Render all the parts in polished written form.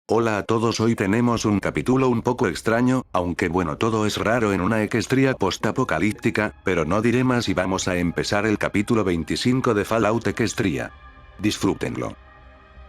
Hola a todos, hoy tenemos un capítulo un poco extraño, aunque bueno, todo es raro en una Equestria postapocalíptica, pero no diré más y vamos a empezar el capítulo 25 de Fallout Equestria. Disfrútenlo.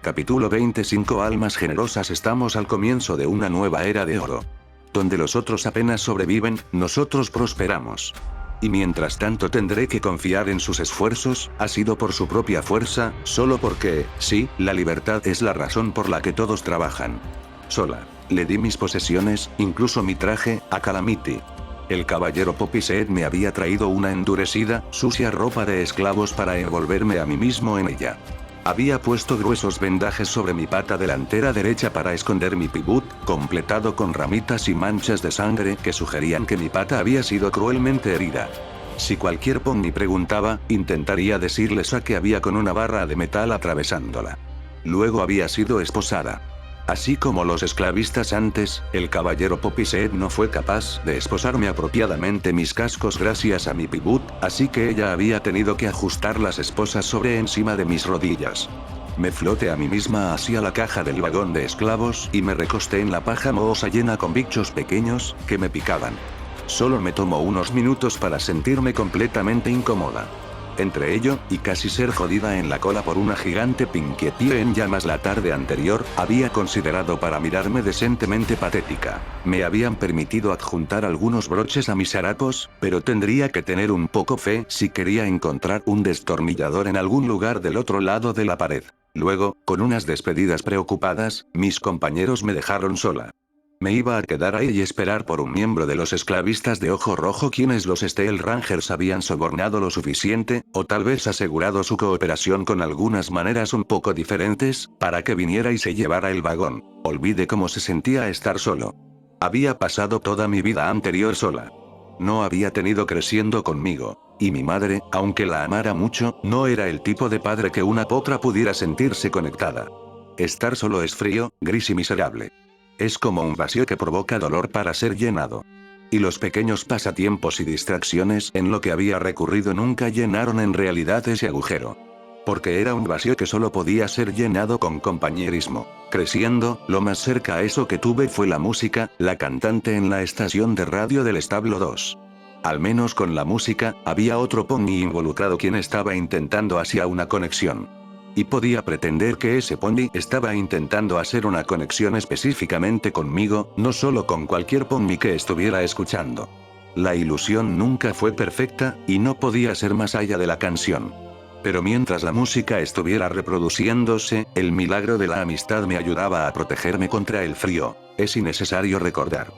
Capítulo 25. Almas generosas. Estamos al comienzo de una nueva era de oro. Donde los otros apenas sobreviven, nosotros prosperamos. Y mientras tanto tendré que confiar en sus esfuerzos, ha sido por su propia fuerza, solo porque, sí, la libertad es la razón por la que todos trabajan. Sola. Le di mis posesiones, incluso mi traje, a Calamity. El caballero Poppyseed me había traído una endurecida, sucia ropa de esclavos para envolverme a mí mismo en ella. Había puesto gruesos vendajes sobre mi pata delantera derecha para esconder mi pibut, completado con ramitas y manchas de sangre que sugerían que mi pata había sido cruelmente herida. Si cualquier pony preguntaba, intentaría decirles a que había con una barra de metal atravesándola. Luego había sido esposada. Así como los esclavistas antes, el caballero Poppyseed no fue capaz de esposarme apropiadamente mis cascos gracias a mi pibut, así que ella había tenido que ajustar las esposas sobre encima de mis rodillas. Me floté a mí misma hacia la caja del vagón de esclavos y me recosté en la paja mohosa llena con bichos pequeños que me picaban. Solo me tomó unos minutos para sentirme completamente incómoda. Entre ello, y casi ser jodida en la cola por una gigante Pinkie en llamas la tarde anterior, había considerado para mirarme decentemente patética. Me habían permitido adjuntar algunos broches a mis harapos, pero tendría que tener un poco fe si quería encontrar un destornillador en algún lugar del otro lado de la pared. Luego, con unas despedidas preocupadas, mis compañeros me dejaron sola. Me iba a quedar ahí y esperar por un miembro de los esclavistas de ojo rojo quienes los Steel Rangers habían sobornado lo suficiente, o tal vez asegurado su cooperación con algunas maneras un poco diferentes, para que viniera y se llevara el vagón. Olvidé cómo se sentía estar solo. Había pasado toda mi vida anterior sola. No había tenido creciendo conmigo. Y mi madre, aunque la amara mucho, no era el tipo de padre que una potra pudiera sentirse conectada. Estar solo es frío, gris y miserable. Es como un vacío que provoca dolor para ser llenado. Y los pequeños pasatiempos y distracciones en lo que había recurrido nunca llenaron en realidad ese agujero. Porque era un vacío que solo podía ser llenado con compañerismo. Creciendo, lo más cerca a eso que tuve fue la música, la cantante en la estación de radio del establo 2. Al menos con la música, había otro pony involucrado quien estaba intentando hacia una conexión. Y podía pretender que ese pony estaba intentando hacer una conexión específicamente conmigo, no solo con cualquier pony que estuviera escuchando. La ilusión nunca fue perfecta, y no podía ser más allá de la canción. Pero mientras la música estuviera reproduciéndose, el milagro de la amistad me ayudaba a protegerme contra el frío. Es innecesario recordar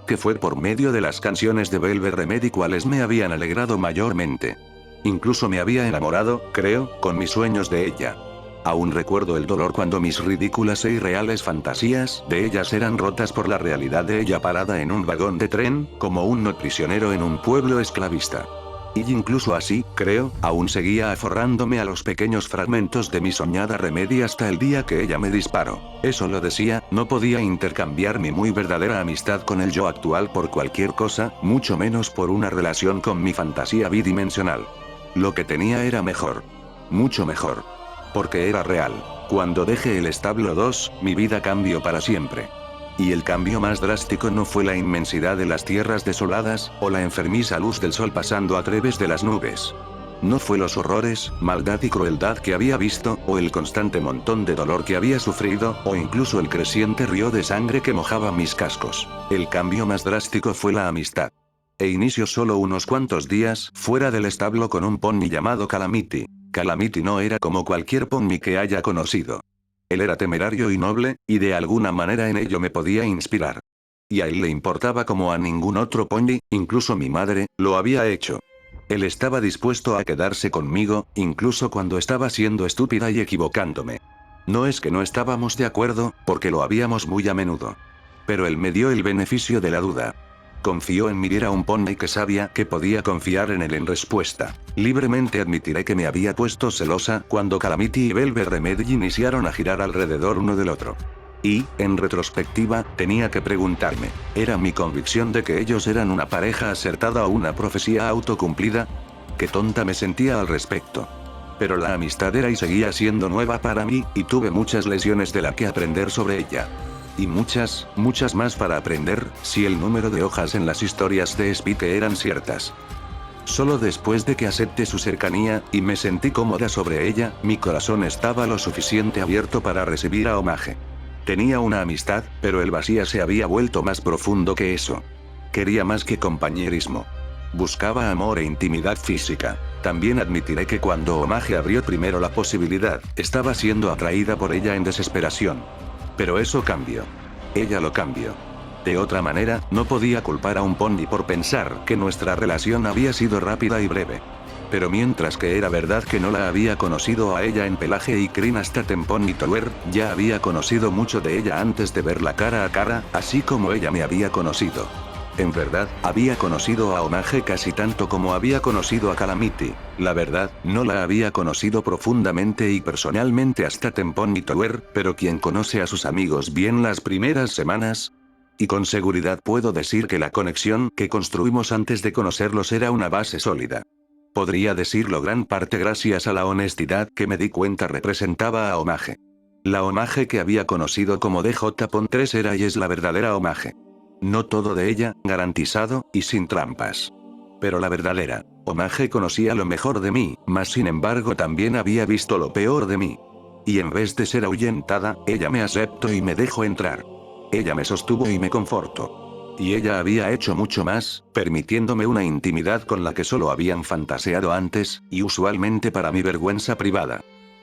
que fue por medio de las canciones de Velvet Remedy cuales me habían alegrado mayormente. Incluso me había enamorado, creo, con mis sueños de ella. Aún recuerdo el dolor cuando mis ridículas e irreales fantasías de ellas eran rotas por la realidad de ella parada en un vagón de tren, como un no prisionero en un pueblo esclavista. Y incluso así, creo, aún seguía aforrándome a los pequeños fragmentos de mi soñada Remedy hasta el día que ella me disparó. Eso lo decía, no podía intercambiar mi muy verdadera amistad con el yo actual por cualquier cosa, mucho menos por una relación con mi fantasía bidimensional. Lo que tenía era mejor. Mucho mejor. Porque era real. Cuando dejé el establo 2, mi vida cambió para siempre. Y el cambio más drástico no fue la inmensidad de las tierras desoladas, o la enfermiza luz del sol pasando a través de las nubes. No fue los horrores, maldad y crueldad que había visto, o el constante montón de dolor que había sufrido, o incluso el creciente río de sangre que mojaba mis cascos. El cambio más drástico fue la amistad. E inició solo unos cuantos días fuera del establo con un pony llamado Calamity. Calamity no era como cualquier pony que haya conocido. Él era temerario y noble, y de alguna manera en ello me podía inspirar. Y a él le importaba como a ningún otro pony, incluso mi madre, lo había hecho. Él estaba dispuesto a quedarse conmigo, incluso cuando estaba siendo estúpida y equivocándome. No es que no estábamos de acuerdo, porque lo habíamos muy a menudo. Pero él me dio el beneficio de la duda. Confió en mí y era un pony que sabía que podía confiar en él en respuesta. Libremente admitiré que me había puesto celosa cuando Calamity y Velvet Remedy iniciaron a girar alrededor uno del otro. Y, en retrospectiva, tenía que preguntarme, ¿era mi convicción de que ellos eran una pareja acertada o una profecía autocumplida? Qué tonta me sentía al respecto. Pero la amistad era y seguía siendo nueva para mí, y tuve muchas lecciones de la que aprender sobre ella. Y muchas más para aprender, si el número de hojas en las historias de Spike eran ciertas. Solo después de que acepté su cercanía, y me sentí cómoda sobre ella, mi corazón estaba lo suficiente abierto para recibir a Omage. Tenía una amistad, pero el vacío se había vuelto más profundo que eso. Quería más que compañerismo. Buscaba amor e intimidad física. También admitiré que cuando Omage abrió primero la posibilidad, estaba siendo atraída por ella en desesperación. Pero eso cambió. Ella lo cambió. De otra manera, no podía culpar a un pony por pensar que nuestra relación había sido rápida y breve. Pero mientras que era verdad que no la había conocido a ella en pelaje y crin hasta Tempón y Tower, ya había conocido mucho de ella antes de verla cara a cara, así como ella me había conocido. En verdad, había conocido a Omage casi tanto como había conocido a Calamity. La verdad, no la había conocido profundamente y personalmente hasta Tempón y Tower, pero quien conoce a sus amigos bien las primeras semanas. Y con seguridad puedo decir que la conexión que construimos antes de conocerlos era una base sólida. Podría decirlo gran parte gracias a la honestidad que me di cuenta representaba a Omage. La Omage que había conocido como DJ-3 era y es la verdadera Omage. No todo de ella, garantizado, y sin trampas. Pero la verdadera Omage conocía lo mejor de mí, mas sin embargo también había visto lo peor de mí. Y en vez de ser ahuyentada, ella me aceptó y me dejó entrar. Ella me sostuvo y me confortó. Y ella había hecho mucho más, permitiéndome una intimidad con la que solo habían fantaseado antes, y usualmente para mi vergüenza privada.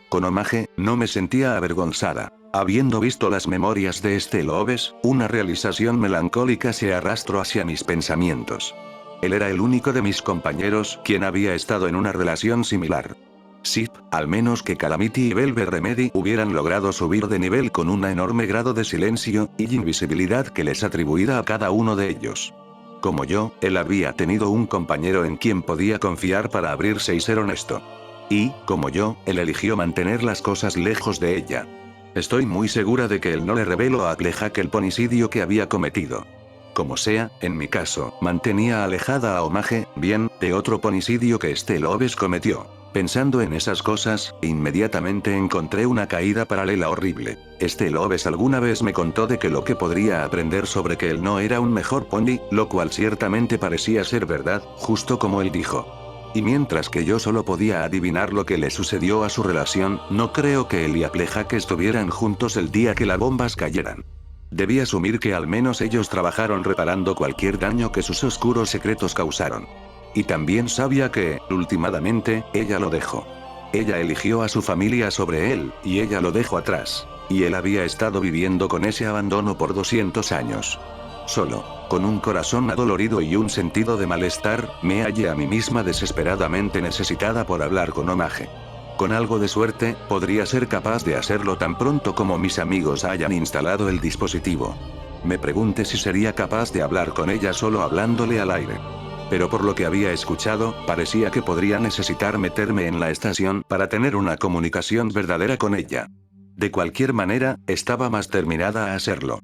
Con Omage, no me sentía avergonzada. Habiendo visto las memorias de Lobes, una realización melancólica se arrastró hacia mis pensamientos. Él era el único de mis compañeros quien había estado en una relación similar. Sí, al menos que Calamity y Velvet Remedy hubieran logrado subir de nivel con un enorme grado de silencio y invisibilidad que les atribuía a cada uno de ellos. Como yo, él había tenido un compañero en quien podía confiar para abrirse y ser honesto. Y, como yo, él eligió mantener las cosas lejos de ella. Estoy muy segura de que él no le reveló a Applejack el ponicidio que había cometido. Como sea, en mi caso, mantenía alejada a Omage, bien, de otro ponicidio que Lobes cometió. Pensando en esas cosas, inmediatamente encontré una caída paralela horrible. Lobes alguna vez me contó de que lo que podría aprender sobre que él no era un mejor pony, lo cual ciertamente parecía ser verdad, justo como él dijo. Y mientras que yo solo podía adivinar lo que le sucedió a su relación, no creo que él y Applejack estuvieran juntos el día que las bombas cayeran. Debí asumir que al menos ellos trabajaron reparando cualquier daño que sus oscuros secretos causaron. Y también sabía que, últimamente, ella lo dejó. Ella eligió a su familia sobre él, y ella lo dejó atrás. Y él había estado viviendo con ese abandono por 200 años. Solo, con un corazón adolorido y un sentido de malestar, me hallé a mí misma desesperadamente necesitada por hablar con Omage. Con algo de suerte, podría ser capaz de hacerlo tan pronto como mis amigos hayan instalado el dispositivo. Me pregunté si sería capaz de hablar con ella solo hablándole al aire. Pero por lo que había escuchado, parecía que podría necesitar meterme en la estación para tener una comunicación verdadera con ella. De cualquier manera, estaba más determinada a hacerlo.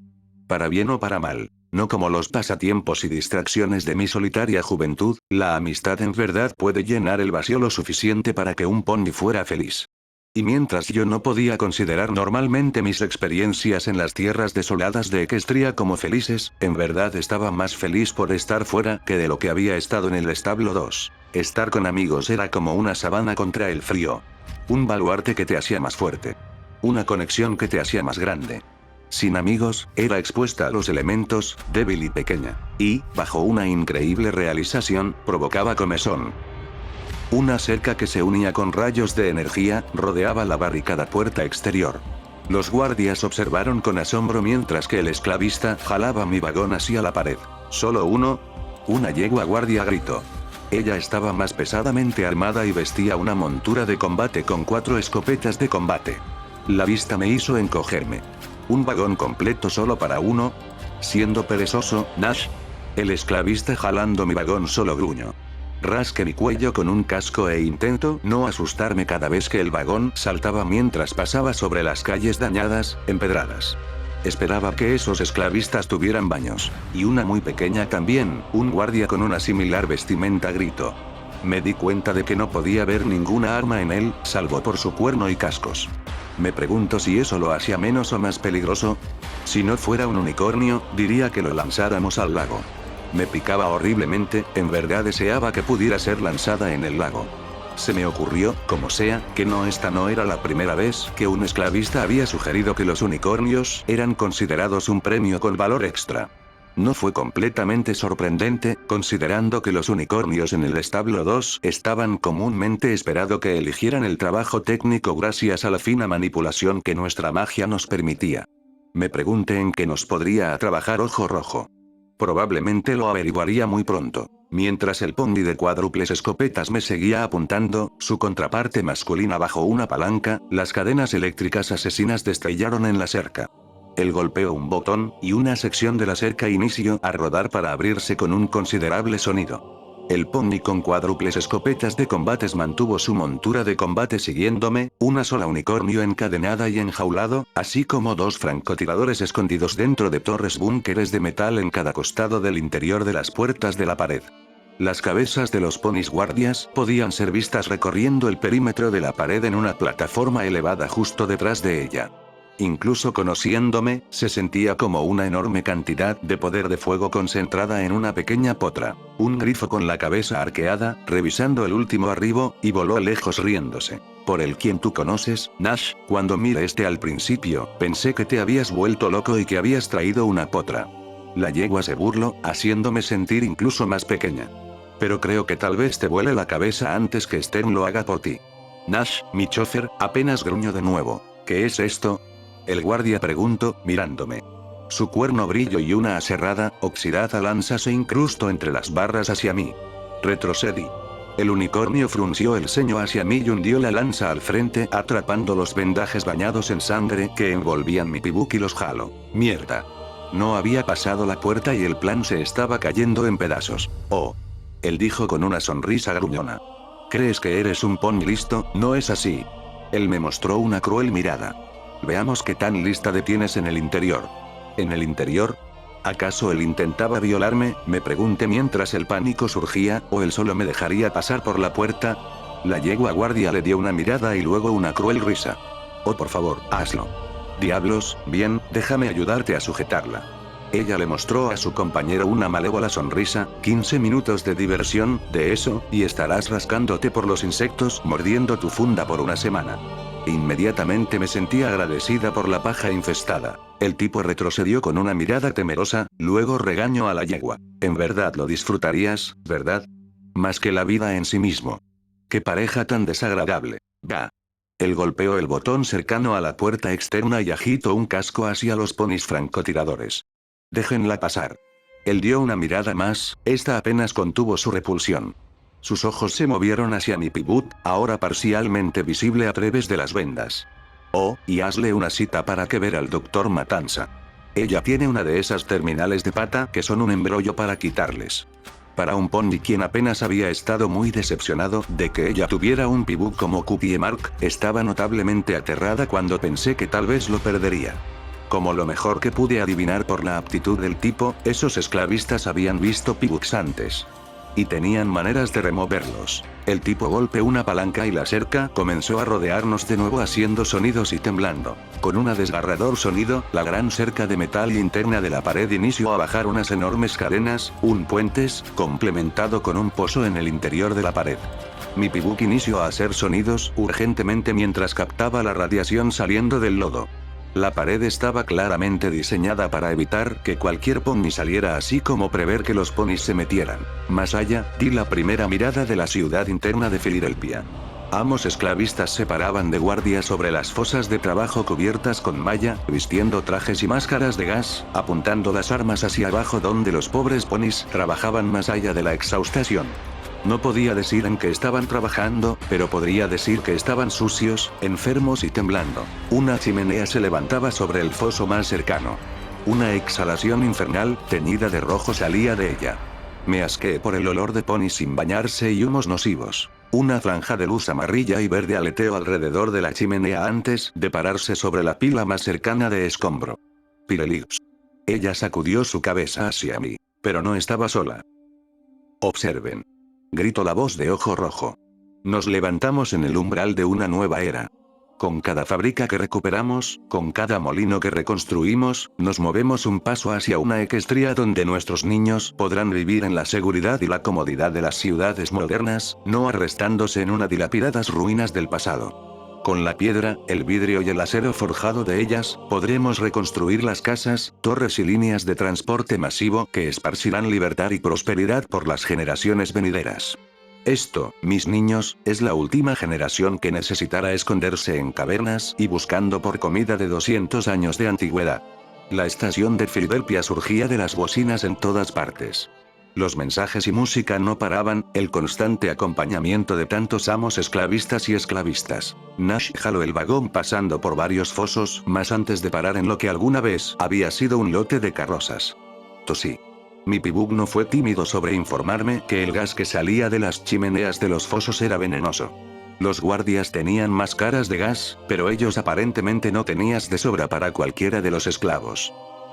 Para bien o para mal. No como los pasatiempos y distracciones de mi solitaria juventud, la amistad en verdad puede llenar el vacío lo suficiente para que un pony fuera feliz. Y mientras yo no podía considerar normalmente mis experiencias en las tierras desoladas de Equestria como felices, en verdad estaba más feliz por estar fuera que de lo que había estado en el establo 2. Estar con amigos era como una sabana contra el frío. Un baluarte que te hacía más fuerte. Una conexión que te hacía más grande. Sin amigos, era expuesta a los elementos, débil y pequeña. Y, bajo una increíble realización, provocaba comezón. Una cerca que se unía con rayos de energía, rodeaba la barricada puerta exterior. Los guardias observaron con asombro mientras que el esclavista jalaba mi vagón hacia la pared. ¿Solo uno? Una yegua guardia gritó. Ella estaba más pesadamente armada y vestía una montura de combate con 4 escopetas de combate. La vista me hizo encogerme. ¿Un vagón completo solo para uno? Siendo perezoso, Nash. El esclavista jalando mi vagón solo gruñó. Rasqué mi cuello con un casco e intento no asustarme cada vez que el vagón saltaba mientras pasaba sobre las calles dañadas, empedradas. Esperaba que esos esclavistas tuvieran baños. Y una muy pequeña también, un guardia con una similar vestimenta gritó. Me di cuenta de que no podía ver ninguna arma en él, salvo por su cuerno y cascos. Me pregunto si eso lo hacía menos o más peligroso. Si no fuera un unicornio, diría que lo lanzáramos al lago. Me picaba horriblemente, en verdad deseaba que pudiera ser lanzada en el lago. Se me ocurrió, como sea, que esta no era la primera vez que un esclavista había sugerido que los unicornios eran considerados un premio con valor extra. No fue completamente sorprendente, considerando que los unicornios en el establo 2 estaban comúnmente esperado que eligieran el trabajo técnico gracias a la fina manipulación que nuestra magia nos permitía. Me pregunté en qué nos podría trabajar Ojo Rojo. Probablemente lo averiguaría muy pronto. Mientras el pony de cuádruples escopetas me seguía apuntando, su contraparte masculina bajo una palanca, las cadenas eléctricas asesinas destrellaron en la cerca. Él golpeó un botón, y una sección de la cerca inició a rodar para abrirse con un considerable sonido. El pony con cuádruples escopetas de combates mantuvo su montura de combate siguiéndome, una sola unicornio encadenada y enjaulado, así como 2 francotiradores escondidos dentro de torres búnkeres de metal en cada costado del interior de las puertas de la pared. Las cabezas de los ponis guardias podían ser vistas recorriendo el perímetro de la pared en una plataforma elevada justo detrás de ella. Incluso conociéndome, se sentía como una enorme cantidad de poder de fuego concentrada en una pequeña potra. Un grifo con la cabeza arqueada, revisando el último arribo, y voló lejos riéndose. Por el quien tú conoces, Nash, cuando miré al principio, pensé que te habías vuelto loco y que habías traído una potra. La yegua se burló, haciéndome sentir incluso más pequeña. Pero creo que tal vez te vuele la cabeza antes que Stern lo haga por ti. Nash, mi chofer, apenas gruñó de nuevo. ¿Qué es esto? El guardia preguntó, mirándome. Su cuerno brillo y una aserrada, oxidada lanza se incrustó entre las barras hacia mí. Retrocedí. El unicornio frunció el ceño hacia mí y hundió la lanza al frente, atrapando los vendajes bañados en sangre que envolvían mi pibuk y los jaló. Mierda. No había pasado la puerta y el plan se estaba cayendo en pedazos. Oh. Él dijo con una sonrisa gruñona. ¿Crees que eres un pony listo? No es así. Él me mostró una cruel mirada. Veamos qué tan lista de tienes en el interior. ¿En el interior? ¿Acaso él intentaba violarme? Me pregunté mientras el pánico surgía, ¿o él solo me dejaría pasar por la puerta? La yegua guardia le dio una mirada y luego una cruel risa. Oh, por favor, hazlo. Diablos, bien, déjame ayudarte a sujetarla. Ella le mostró a su compañero una malévola sonrisa, 15 minutos de diversión, de eso, y estarás rascándote por los insectos, mordiendo tu funda por una semana. Inmediatamente me sentí agradecida por la paja infestada. El tipo retrocedió con una mirada temerosa, luego regañó a la yegua. En verdad lo disfrutarías, ¿verdad? Más que la vida en sí mismo. ¡Qué pareja tan desagradable! ¡Bah! Él golpeó el botón cercano a la puerta externa y agitó un casco hacia los ponis francotiradores. Déjenla pasar. Él dio una mirada más, esta apenas contuvo su repulsión. Sus ojos se movieron hacia mi pibut, ahora parcialmente visible a través de las vendas. Oh, y hazle una cita para que vea al doctor Matanza. Ella tiene una de esas terminales de pata que son un embrollo para quitarles. Para un pony quien apenas había estado muy decepcionado de que ella tuviera un pibut como Cookie Mark, estaba notablemente aterrada cuando pensé que tal vez lo perdería. Como lo mejor que pude adivinar por la aptitud del tipo, esos esclavistas habían visto pibuks antes. Y tenían maneras de removerlos. El tipo golpeó una palanca y la cerca comenzó a rodearnos de nuevo haciendo sonidos y temblando. Con un desgarrador sonido, la gran cerca de metal interna de la pared inició a bajar unas enormes cadenas, un puentes, complementado con un pozo en el interior de la pared. Mi pibuk inició a hacer sonidos urgentemente mientras captaba la radiación saliendo del lodo. La pared estaba claramente diseñada para evitar que cualquier pony saliera, así como prever que los ponis se metieran. Más allá, di la primera mirada de la ciudad interna de Filadelfia. Amos esclavistas se paraban de guardia sobre las fosas de trabajo cubiertas con malla, vistiendo trajes y máscaras de gas, apuntando las armas hacia abajo donde los pobres ponis trabajaban más allá de la exhaustación. No podía decir en qué estaban trabajando, pero podría decir que estaban sucios, enfermos y temblando. Una chimenea se levantaba sobre el foso más cercano. Una exhalación infernal, teñida de rojo, salía de ella. Me asqué por el olor de pony sin bañarse y humos nocivos. Una franja de luz amarilla y verde aleteó alrededor de la chimenea antes de pararse sobre la pila más cercana de escombro. Pirelix. Ella sacudió su cabeza hacia mí. Pero no estaba sola. Observen. Gritó la voz de Ojo Rojo. Nos levantamos en el umbral de una nueva era. Con cada fábrica que recuperamos, con cada molino que reconstruimos, nos movemos un paso hacia una Equestria donde nuestros niños podrán vivir en la seguridad y la comodidad de las ciudades modernas, no arrestándose en una dilapidadas ruinas del pasado. Con la piedra, el vidrio y el acero forjado de ellas, podremos reconstruir las casas, torres y líneas de transporte masivo que esparcirán libertad y prosperidad por las generaciones venideras. Esto, mis niños, es la última generación que necesitará esconderse en cavernas y buscando por comida de 200 años de antigüedad. La estación de Filadelfia surgía de las bocinas en todas partes. Los mensajes y música no paraban, el constante acompañamiento de tantos amos esclavistas y esclavistas. Nash jaló el vagón pasando por varios fosos más antes de parar en lo que alguna vez había sido un lote de carrozas. Tosí. Mi pibug no fue tímido sobre informarme que el gas que salía de las chimeneas de los fosos era venenoso. Los guardias tenían máscaras de gas, pero ellos aparentemente no tenían de sobra para cualquiera de los esclavos.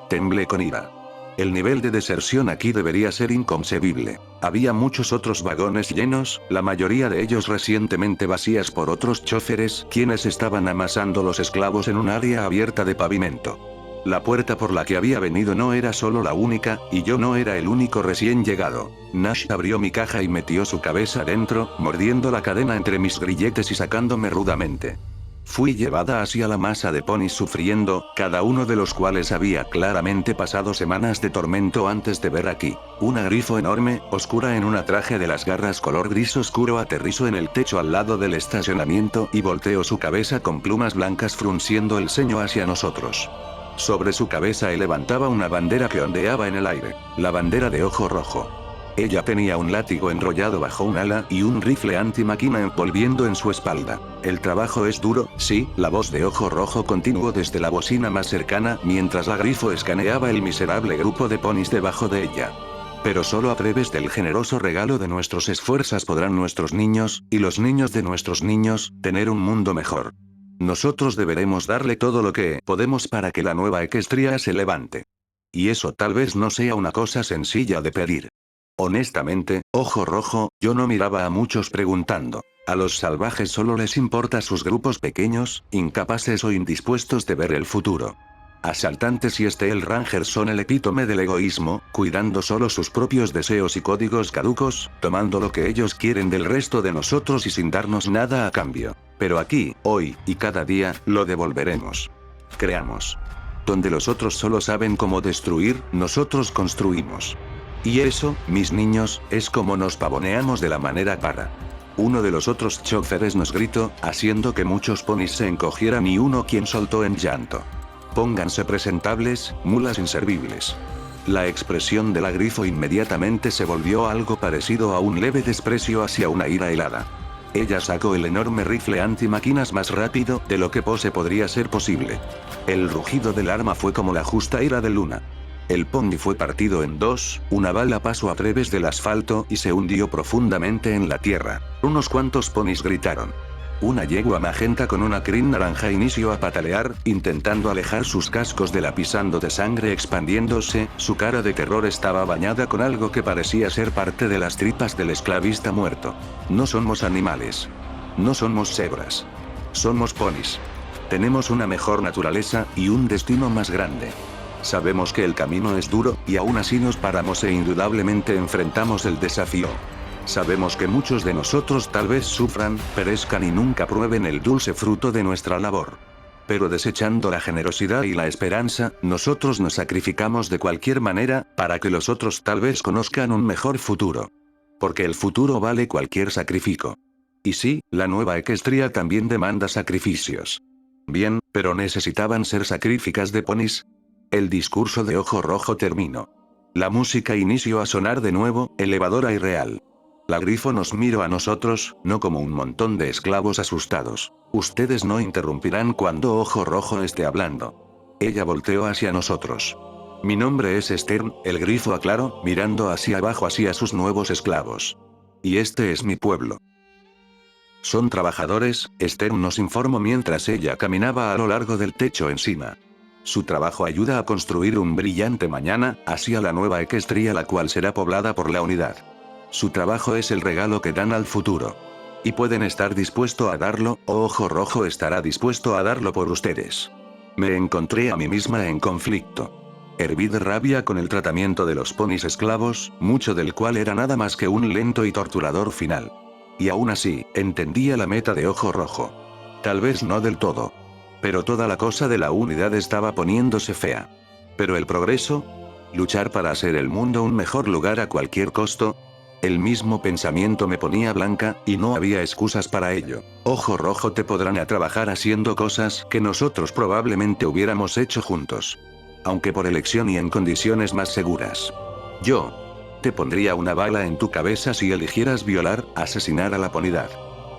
Temblé con ira. El nivel de deserción aquí debería ser inconcebible. Había muchos otros vagones llenos, la mayoría de ellos recientemente vacías por otros choferes, quienes estaban amasando los esclavos en un área abierta de pavimento. La puerta por la que había venido no era solo la única, y yo no era el único recién llegado. Nash abrió mi caja y metió su cabeza dentro, mordiendo la cadena entre mis grilletes y sacándome rudamente. Fui llevada hacia la masa de ponis sufriendo, cada uno de los cuales había claramente pasado semanas de tormento antes de ver aquí. Una grifo enorme, oscura en un traje de las garras color gris oscuro aterrizó en el techo al lado del estacionamiento y volteó su cabeza con plumas blancas frunciendo el ceño hacia nosotros. Sobre su cabeza él levantaba una bandera que ondeaba en el aire, la bandera de ojo rojo. Ella tenía un látigo enrollado bajo un ala y un rifle antimáquina envolviendo en su espalda. El trabajo es duro, sí, la voz de ojo rojo continuó desde la bocina más cercana mientras la grifo escaneaba el miserable grupo de ponis debajo de ella. Pero solo a través del generoso regalo de nuestros esfuerzos podrán nuestros niños, y los niños de nuestros niños, tener un mundo mejor. Nosotros deberemos darle todo lo que podemos para que la nueva Equestria se levante. Y eso tal vez no sea una cosa sencilla de pedir. Honestamente, ojo rojo, yo no miraba a muchos preguntando. A los salvajes solo les importa sus grupos pequeños, incapaces o indispuestos de ver el futuro. Asaltantes y el Ranger son el epítome del egoísmo, cuidando solo sus propios deseos y códigos caducos, tomando lo que ellos quieren del resto de nosotros y sin darnos nada a cambio. Pero aquí, hoy, y cada día, lo devolveremos. Creamos. Donde los otros solo saben cómo destruir, nosotros construimos. Y eso, mis niños, es como nos pavoneamos de la manera para. Uno de los otros choferes nos gritó, haciendo que muchos ponis se encogieran y uno quien soltó en llanto. Pónganse presentables, mulas inservibles. La expresión de la grifo inmediatamente se volvió algo parecido a un leve desprecio hacia una ira helada. Ella sacó el enorme rifle antimáquinas más rápido de lo que podría ser posible. El rugido del arma fue como la justa ira de Luna. El pony fue partido en dos, una bala pasó a través del asfalto y se hundió profundamente en la tierra. Unos cuantos ponis gritaron. Una yegua magenta con una crin naranja inició a patalear, intentando alejar sus cascos de la pisando de sangre expandiéndose, su cara de terror estaba bañada con algo que parecía ser parte de las tripas del esclavista muerto. No somos animales. No somos cebras. Somos ponis. Tenemos una mejor naturaleza, y un destino más grande. Sabemos que el camino es duro, y aún así nos paramos e indudablemente enfrentamos el desafío. Sabemos que muchos de nosotros tal vez sufran, perezcan y nunca prueben el dulce fruto de nuestra labor. Pero desechando la generosidad y la esperanza, nosotros nos sacrificamos de cualquier manera, para que los otros tal vez conozcan un mejor futuro. Porque el futuro vale cualquier sacrificio. Y sí, la nueva Equestria también demanda sacrificios. Bien, pero ¿necesitaban ser sacrificas de ponis? El discurso de ojo rojo terminó. La música inició a sonar de nuevo, elevadora y real. La grifo nos miró a nosotros, no como un montón de esclavos asustados. Ustedes no interrumpirán cuando ojo rojo esté hablando. Ella volteó hacia nosotros. Mi nombre es Stern, el grifo aclaró, mirando hacia abajo hacia sus nuevos esclavos. Y este es mi pueblo. Son trabajadores, Stern nos informó mientras ella caminaba a lo largo del techo encima. Su trabajo ayuda a construir un brillante mañana, hacia la nueva Equestria la cual será poblada por la unidad. Su trabajo es el regalo que dan al futuro. Y pueden estar dispuesto a darlo, o Ojo Rojo estará dispuesto a darlo por ustedes. Me encontré a mí misma en conflicto. Herví de rabia con el tratamiento de los ponis esclavos, mucho del cual era nada más que un lento y torturador final. Y aún así, entendía la meta de Ojo Rojo. Tal vez no del todo. Pero toda la cosa de la unidad estaba poniéndose fea. Pero el progreso, luchar para hacer el mundo un mejor lugar a cualquier costo. El mismo pensamiento me ponía blanca, y no había excusas para ello. Ojo Rojo te podrán a trabajar haciendo cosas que nosotros probablemente hubiéramos hecho juntos. Aunque por elección y en condiciones más seguras. Yo te pondría una bala en tu cabeza si eligieras violar, asesinar a la ponidad.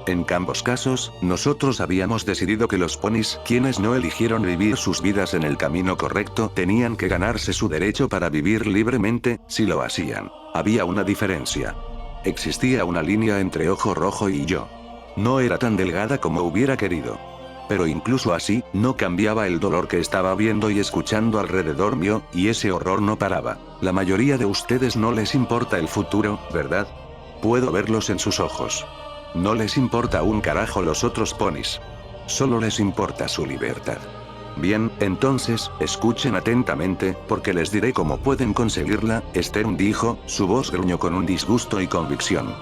En ambos casos, nosotros habíamos decidido que los ponis, quienes no eligieron vivir sus vidas en el camino correcto, tenían que ganarse su derecho para vivir libremente, si lo hacían. Había una diferencia. Existía una línea entre Ojo Rojo y yo. No era tan delgada como hubiera querido. Pero incluso así, no cambiaba el dolor que estaba viendo y escuchando alrededor mío, y ese horror no paraba. La mayoría de ustedes no les importa el futuro, ¿verdad? Puedo verlos en sus ojos. No les importa un carajo los otros ponis. Solo les importa su libertad. Bien, entonces, escuchen atentamente, porque les diré cómo pueden conseguirla, Stern dijo, su voz gruñó con un disgusto y convicción.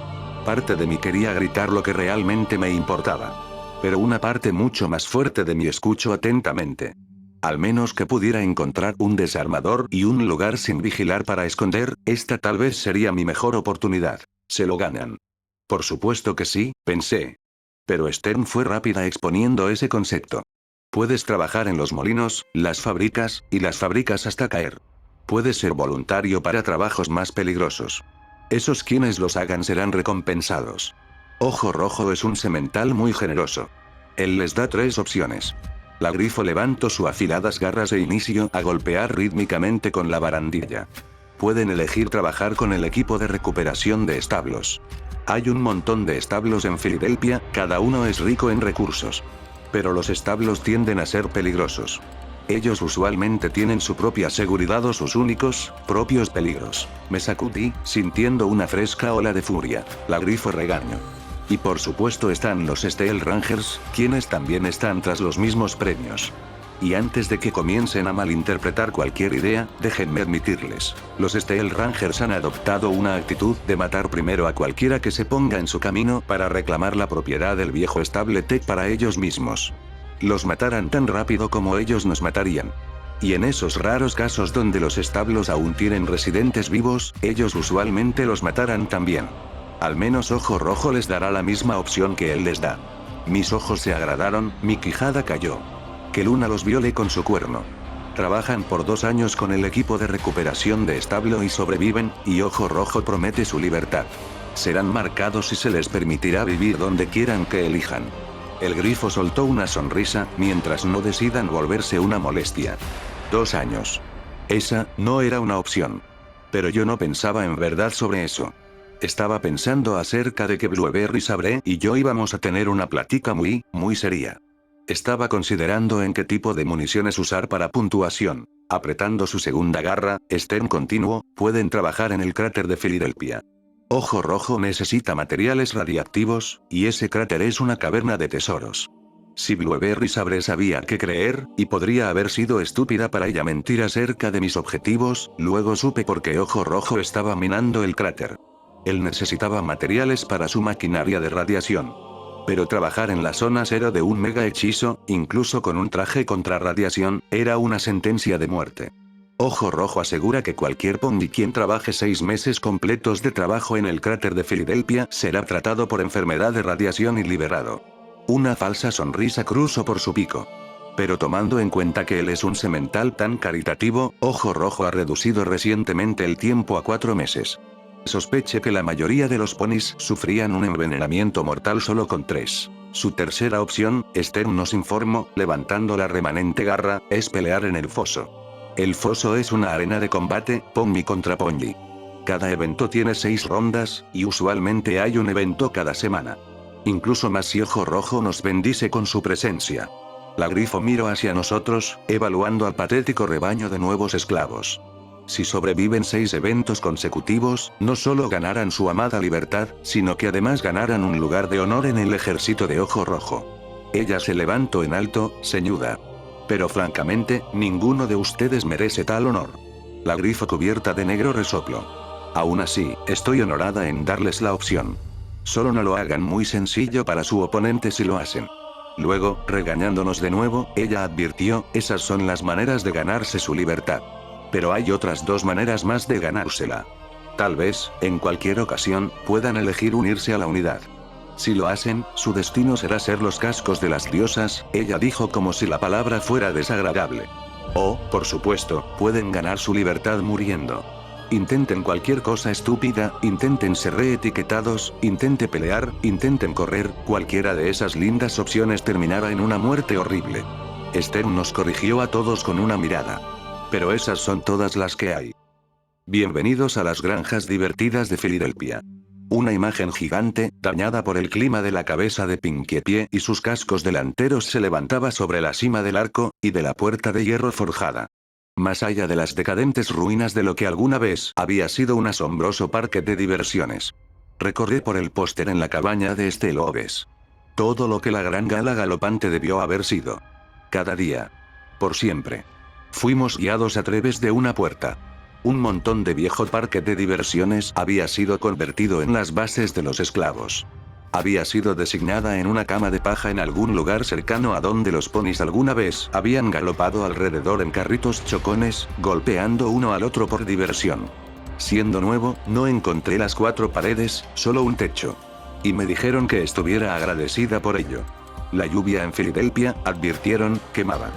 Parte de mí quería gritar lo que realmente me importaba. Pero una parte mucho más fuerte de mí escuchó atentamente. Al menos que pudiera encontrar un desarmador y un lugar sin vigilar para esconder, esta tal vez sería mi mejor oportunidad. Se lo ganan. Por supuesto que sí, pensé. Pero Stern fue rápida exponiendo ese concepto. Puedes trabajar en los molinos, las fábricas, y las fábricas hasta caer. Puedes ser voluntario para trabajos más peligrosos. Esos quienes los hagan serán recompensados. Ojo Rojo es un semental muy generoso. Él les da 3 opciones. La Grifo levantó sus afiladas garras e inició a golpear rítmicamente con la barandilla. Pueden elegir trabajar con el equipo de recuperación de establos. Hay un montón de establos en Filadelfia, cada uno es rico en recursos. Pero los establos tienden a ser peligrosos. Ellos usualmente tienen su propia seguridad o sus únicos, propios peligros. Me sacudí, sintiendo una fresca ola de furia. La Grifo regañó. Y por supuesto están los Steel Rangers, quienes también están tras los mismos premios. Y antes de que comiencen a malinterpretar cualquier idea, déjenme admitirles, los Steel Rangers han adoptado una actitud de matar primero a cualquiera que se ponga en su camino para reclamar la propiedad del viejo estable Tech para ellos mismos. Los matarán tan rápido como ellos nos matarían. Y en esos raros casos donde los establos aún tienen residentes vivos, ellos usualmente los matarán también. Al menos Ojo Rojo les dará la misma opción que él les da. Mis ojos se agradaron, mi quijada cayó. Que Luna los viole con su cuerno. Trabajan por 2 años con el equipo de recuperación de establo y sobreviven, y Ojo Rojo promete su libertad. Serán marcados y se les permitirá vivir donde quieran que elijan. El Grifo soltó una sonrisa, mientras no decidan volverse una molestia. 2 años. Esa no era una opción. Pero yo no pensaba en verdad sobre eso. Estaba pensando acerca de que Blueberry Sabre y yo íbamos a tener una plática muy seria. Estaba considerando en qué tipo de municiones usar para puntuación. Apretando su segunda garra, Stern continuó, pueden trabajar en el cráter de Filadelfia. Ojo Rojo necesita materiales radiactivos, y ese cráter es una caverna de tesoros. Si Blueberry Sabre sabía qué creer, y podría haber sido estúpida para ella mentir acerca de mis objetivos, luego supe por qué Ojo Rojo estaba minando el cráter. Él necesitaba materiales para su maquinaria de radiación. Pero trabajar en la zona cero de un mega hechizo, incluso con un traje contra radiación, era una sentencia de muerte. Ojo Rojo asegura que cualquier pony quien trabaje 6 meses completos de trabajo en el cráter de Filadelfia será tratado por enfermedad de radiación y liberado. Una falsa sonrisa cruzó por su pico. Pero tomando en cuenta que él es un semental tan caritativo, Ojo Rojo ha reducido recientemente el tiempo a 4 meses. Sospeché que la mayoría de los ponis sufrían un envenenamiento mortal solo con 3. Su tercera opción, Stern nos informó, levantando la remanente garra, es pelear en el foso. El foso es una arena de combate, pony contra pony. Cada evento tiene 6 rondas, y usualmente hay un evento cada semana. Incluso más si Ojo Rojo nos bendice con su presencia. La Grifo miró hacia nosotros, evaluando al patético rebaño de nuevos esclavos. Si sobreviven 6 eventos consecutivos, no solo ganarán su amada libertad, sino que además ganarán un lugar de honor en el ejército de Ojo Rojo. Ella se levantó en alto, ceñuda. Pero francamente, ninguno de ustedes merece tal honor. La grifo cubierta de negro resopló. Aún así, estoy honorada en darles la opción. Solo no lo hagan muy sencillo para su oponente si lo hacen. Luego, regañándonos de nuevo, ella advirtió, esas son las maneras de ganarse su libertad. Pero hay otras 2 maneras más de ganársela. Tal vez, en cualquier ocasión, puedan elegir unirse a la unidad. Si lo hacen, su destino será ser los cascos de las diosas, ella dijo como si la palabra fuera desagradable. O, por supuesto, pueden ganar su libertad muriendo. Intenten cualquier cosa estúpida, intenten ser reetiquetados, intenten pelear, intenten correr, cualquiera de esas lindas opciones terminará en una muerte horrible. Esther nos corrigió a todos con una mirada. Pero esas son todas las que hay. Bienvenidos a las granjas divertidas de Filadelfia. Una imagen gigante, dañada por el clima de la cabeza de Pinkie Pie y sus cascos delanteros se levantaba sobre la cima del arco, y de la puerta de hierro forjada. Más allá de las decadentes ruinas de lo que alguna vez había sido un asombroso parque de diversiones. Recorrí por el póster en la cabaña de Estelle Oves. Todo lo que la gran gala galopante debió haber sido. Cada día. Por siempre. Fuimos guiados a través de una puerta. Un montón de viejo parque de diversiones había sido convertido en las bases de los esclavos. Había sido designada en una cama de paja en algún lugar cercano a donde los ponis alguna vez habían galopado alrededor en carritos chocones, golpeando uno al otro por diversión. Siendo nuevo, no encontré las 4 paredes, solo un techo. Y me dijeron que estuviera agradecida por ello. La lluvia en Filadelfia, advirtieron, quemaba.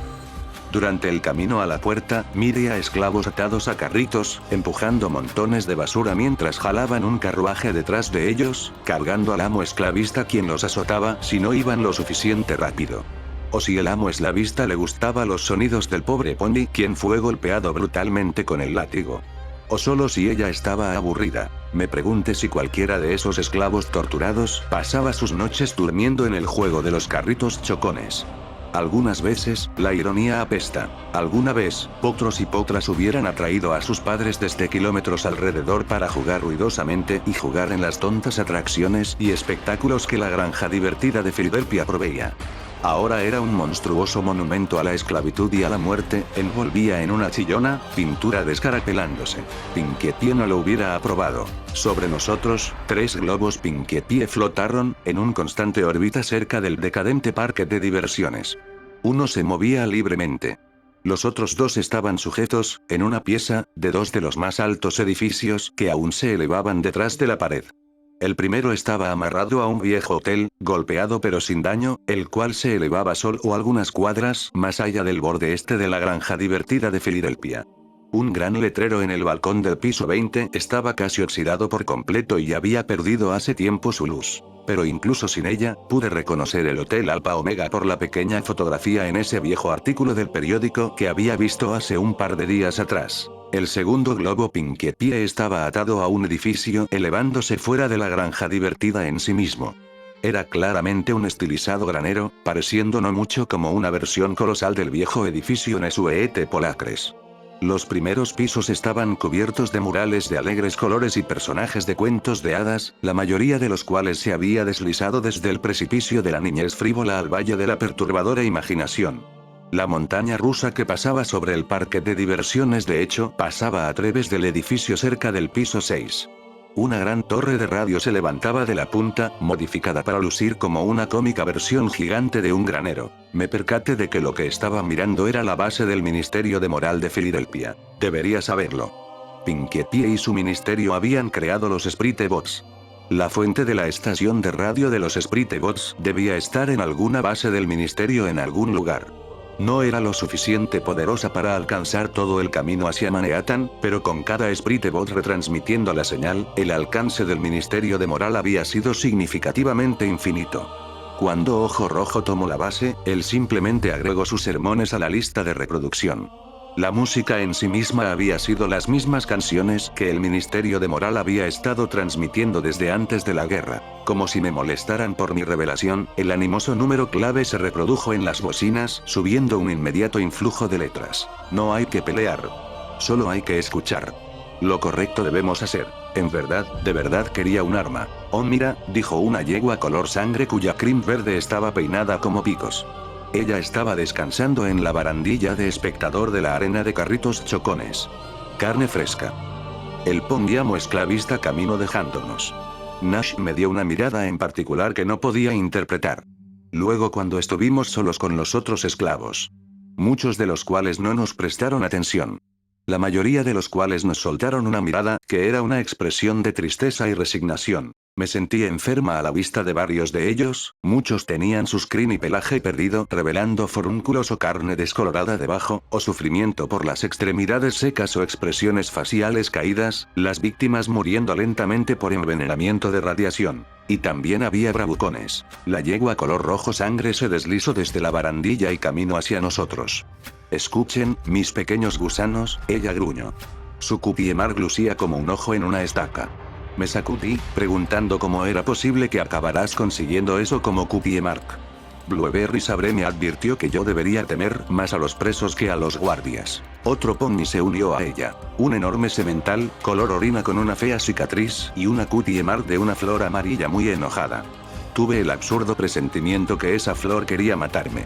Durante el camino a la puerta, miré a esclavos atados a carritos, empujando montones de basura mientras jalaban un carruaje detrás de ellos, cargando al amo esclavista quien los azotaba si no iban lo suficiente rápido. O si el amo esclavista le gustaba los sonidos del pobre pony quien fue golpeado brutalmente con el látigo. O solo si ella estaba aburrida. Me pregunté si cualquiera de esos esclavos torturados pasaba sus noches durmiendo en el juego de los carritos chocones. Algunas veces, la ironía apesta. Alguna vez, potros y potras hubieran atraído a sus padres desde kilómetros alrededor para jugar ruidosamente y jugar en las tontas atracciones y espectáculos que la granja divertida de Filadelfia proveía. Ahora era un monstruoso monumento a la esclavitud y a la muerte, envolvía en una chillona pintura descarapelándose. Pinkie Pie no lo hubiera aprobado. Sobre nosotros, 3 globos Pinkie Pie flotaron, en un constante órbita cerca del decadente parque de diversiones. Uno se movía libremente. Los otros 2 estaban sujetos, en una pieza, de 2 de los más altos edificios que aún se elevaban detrás de la pared. El primero estaba amarrado a un viejo hotel, golpeado pero sin daño, el cual se elevaba solo algunas cuadras más allá del borde este de la granja divertida de Filadelfia. Un gran letrero en el balcón del piso 20 estaba casi oxidado por completo y había perdido hace tiempo su luz. Pero incluso sin ella, pude reconocer el Hotel Alpha Omega por la pequeña fotografía en ese viejo artículo del periódico que había visto hace un par de días atrás. El segundo globo Pinkie Pie estaba atado a un edificio elevándose fuera de la granja divertida en sí mismo. Era claramente un estilizado granero, pareciendo no mucho como una versión colosal del viejo edificio Nesuete Polacres. Los primeros pisos estaban cubiertos de murales de alegres colores y personajes de cuentos de hadas, la mayoría de los cuales se había deslizado desde el precipicio de la niñez frívola al valle de la perturbadora imaginación. La montaña rusa que pasaba sobre el parque de diversiones de hecho pasaba a través del edificio cerca del piso 6. Una gran torre de radio se levantaba de la punta, modificada para lucir como una cómica versión gigante de un granero. Me percaté de que lo que estaba mirando era la base del Ministerio de Moral de Filadelfia. Debería saberlo. Pinkie Pie y su ministerio habían creado los Sprite Bots. La fuente de la estación de radio de los Sprite Bots debía estar en alguna base del ministerio en algún lugar. No era lo suficiente poderosa para alcanzar todo el camino hacia Manhattan, pero con cada Sprite Bot retransmitiendo la señal, el alcance del Ministerio de Moral había sido significativamente infinito. Cuando Ojo Rojo tomó la base, él simplemente agregó sus sermones a la lista de reproducción. La música en sí misma había sido las mismas canciones que el Ministerio de Moral había estado transmitiendo desde antes de la guerra. Como si me molestaran por mi revelación, el animoso número clave se reprodujo en las bocinas, subiendo un inmediato influjo de letras. No hay que pelear. Solo hay que escuchar. Lo correcto debemos hacer. De verdad quería un arma. Oh mira, dijo una yegua color sangre cuya crin verde estaba peinada como picos. Ella estaba descansando en la barandilla de espectador de la arena de carritos chocones. Carne fresca. El pondiamo esclavista caminó dejándonos. Nash me dio una mirada en particular que no podía interpretar. Luego cuando estuvimos solos con los otros esclavos. Muchos de los cuales no nos prestaron atención. La mayoría de los cuales nos soltaron una mirada, que era una expresión de tristeza y resignación. Me sentí enferma a la vista de varios de ellos, muchos tenían sus crin y pelaje perdido revelando forúnculos o carne descolorada debajo, o sufrimiento por las extremidades secas o expresiones faciales caídas, las víctimas muriendo lentamente por envenenamiento de radiación. Y también había bravucones. La yegua color rojo sangre se deslizó desde la barandilla y caminó hacia nosotros. Escuchen, mis pequeños gusanos, ella gruñó. Su cupiemar lucía como un ojo en una estaca. Me sacudí, preguntando cómo era posible que acabarás consiguiendo eso como Cupiemark. Blueberry Sabre me advirtió que yo debería temer más a los presos que a los guardias. Otro pony se unió a ella. Un enorme semental, color orina con una fea cicatriz y una Cupiemark de una flor amarilla muy enojada. Tuve el absurdo presentimiento que esa flor quería matarme.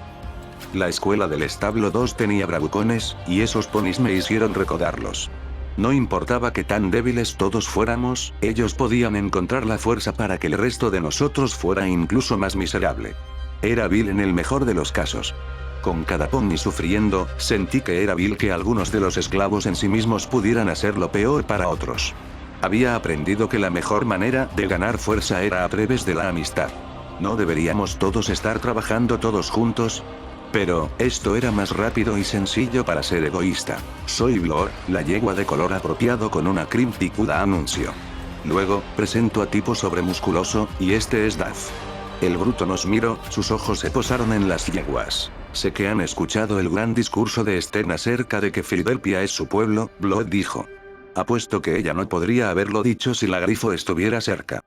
La escuela del establo 2 tenía bravucones, y esos ponis me hicieron recordarlos. No importaba que tan débiles todos fuéramos, ellos podían encontrar la fuerza para que el resto de nosotros fuera incluso más miserable. Era vil en el mejor de los casos. Con cada pony sufriendo, sentí que era vil que algunos de los esclavos en sí mismos pudieran hacer lo peor para otros. Había aprendido que la mejor manera de ganar fuerza era a través de la amistad. ¿No deberíamos todos estar trabajando todos juntos? Pero, esto era más rápido y sencillo para ser egoísta. Soy Blor, la yegua de color apropiado con una crin picuda anunció. Luego, presento a tipo sobremusculoso, y este es Duff. El bruto nos miró, sus ojos se posaron en las yeguas. Sé que han escuchado el gran discurso de Sten acerca de que Filadelfia es su pueblo, Blood dijo. Apuesto que ella no podría haberlo dicho si la grifo estuviera cerca.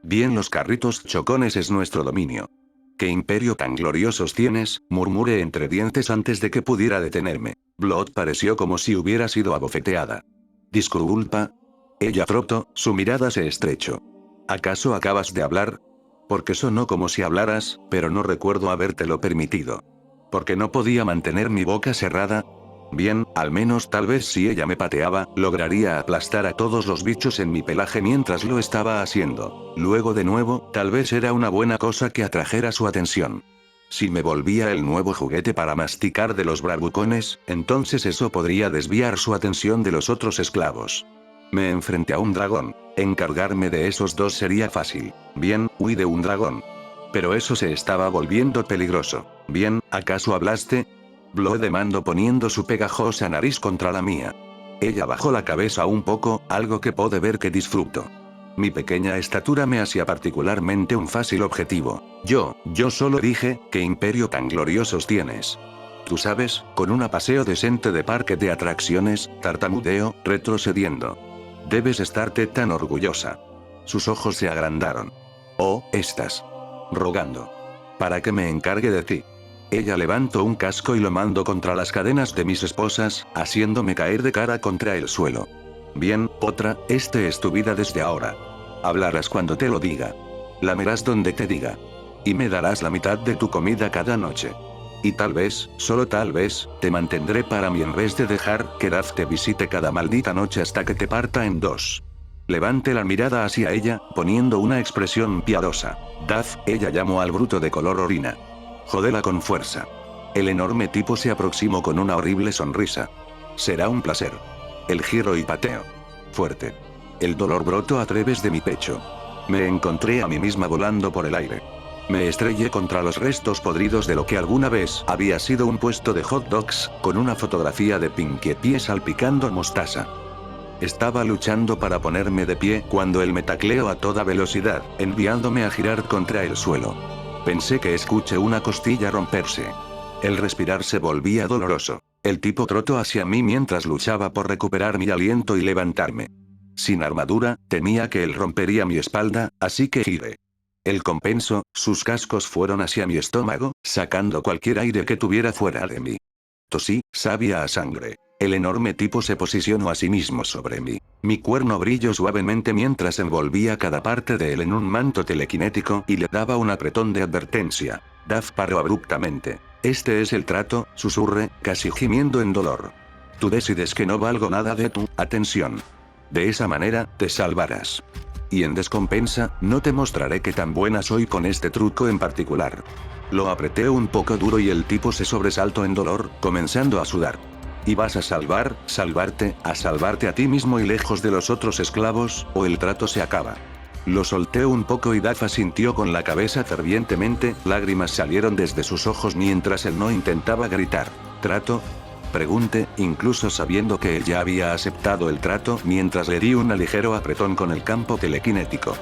Bien, los carritos chocones es nuestro dominio. ¿Qué imperio tan gloriosos tienes?, murmuré entre dientes antes de que pudiera detenerme. Blood pareció como si hubiera sido abofeteada. Disculpa. Ella trotó, su mirada se estrechó. ¿Acaso acabas de hablar? Porque sonó como si hablaras, pero no recuerdo habértelo permitido. Porque no podía mantener mi boca cerrada. Bien, al menos tal vez si ella me pateaba, lograría aplastar a todos los bichos en mi pelaje mientras lo estaba haciendo. Luego de nuevo, tal vez era una buena cosa que atrajera su atención. Si me volvía el nuevo juguete para masticar de los bravucones, entonces eso podría desviar su atención de los otros esclavos. Me enfrenté a un dragón. Encargarme de esos dos sería fácil. Bien, huí de un dragón. Pero eso se estaba volviendo peligroso. Bien, ¿acaso hablaste? Blood demandó poniendo su pegajosa nariz contra la mía. Ella bajó la cabeza un poco, algo que pude ver que disfruto. Mi pequeña estatura me hacía particularmente un fácil objetivo. Yo solo dije, ¿qué imperio tan gloriosos tienes? Tú sabes, con un paseo decente de parque de atracciones, tartamudeo, retrocediendo. Debes estarte tan orgullosa. Sus ojos se agrandaron. Oh, estás rogando. Para que me encargue de ti. Ella levantó un casco y lo mandó contra las cadenas de mis esposas, haciéndome caer de cara contra el suelo. Bien, otra, este es tu vida desde ahora. Hablarás cuando te lo diga. Lamerás donde te diga. Y me darás la mitad de tu comida cada noche. Y tal vez, solo tal vez, te mantendré para mí en vez de dejar que Duff te visite cada maldita noche hasta que te parta en dos. Levante la mirada hacia ella, poniendo una expresión piadosa. Duff, ella llamó al bruto de color orina. Jódela con fuerza. El enorme tipo se aproximó con una horrible sonrisa. Será un placer. El giro y pateo. Fuerte. El dolor brotó a través de mi pecho. Me encontré a mí misma volando por el aire. Me estrellé contra los restos podridos de lo que alguna vez había sido un puesto de hot dogs, con una fotografía de Pinkie Pie salpicando mostaza. Estaba luchando para ponerme de pie cuando él me tacleó a toda velocidad, enviándome a girar contra el suelo. Pensé que escuché una costilla romperse. El respirar se volvía doloroso. El tipo trotó hacia mí mientras luchaba por recuperar mi aliento y levantarme. Sin armadura, temía que él rompería mi espalda, así que giré. El compenso, sus cascos fueron hacia mi estómago, sacando cualquier aire que tuviera fuera de mí. Tosí, sabia a sangre. El enorme tipo se posicionó a sí mismo sobre mí. Mi cuerno brilló suavemente mientras envolvía cada parte de él en un manto telequinético y le daba un apretón de advertencia. Duff paró abruptamente. Este es el trato, susurré, casi gimiendo en dolor. Tú decides que no valgo nada de tu atención. De esa manera, te salvarás. Y en descompensa, no te mostraré qué tan buena soy con este truco en particular. Lo apreté un poco duro y el tipo se sobresaltó en dolor, comenzando a sudar. ¿Y vas a salvarte a ti mismo y lejos de los otros esclavos, o el trato se acaba? Lo solté un poco y Duff asintió con la cabeza fervientemente, lágrimas salieron desde sus ojos mientras él no intentaba gritar. ¿Trato? Pregunté, incluso sabiendo que él ya había aceptado el trato mientras le di un ligero apretón con el campo telequinético.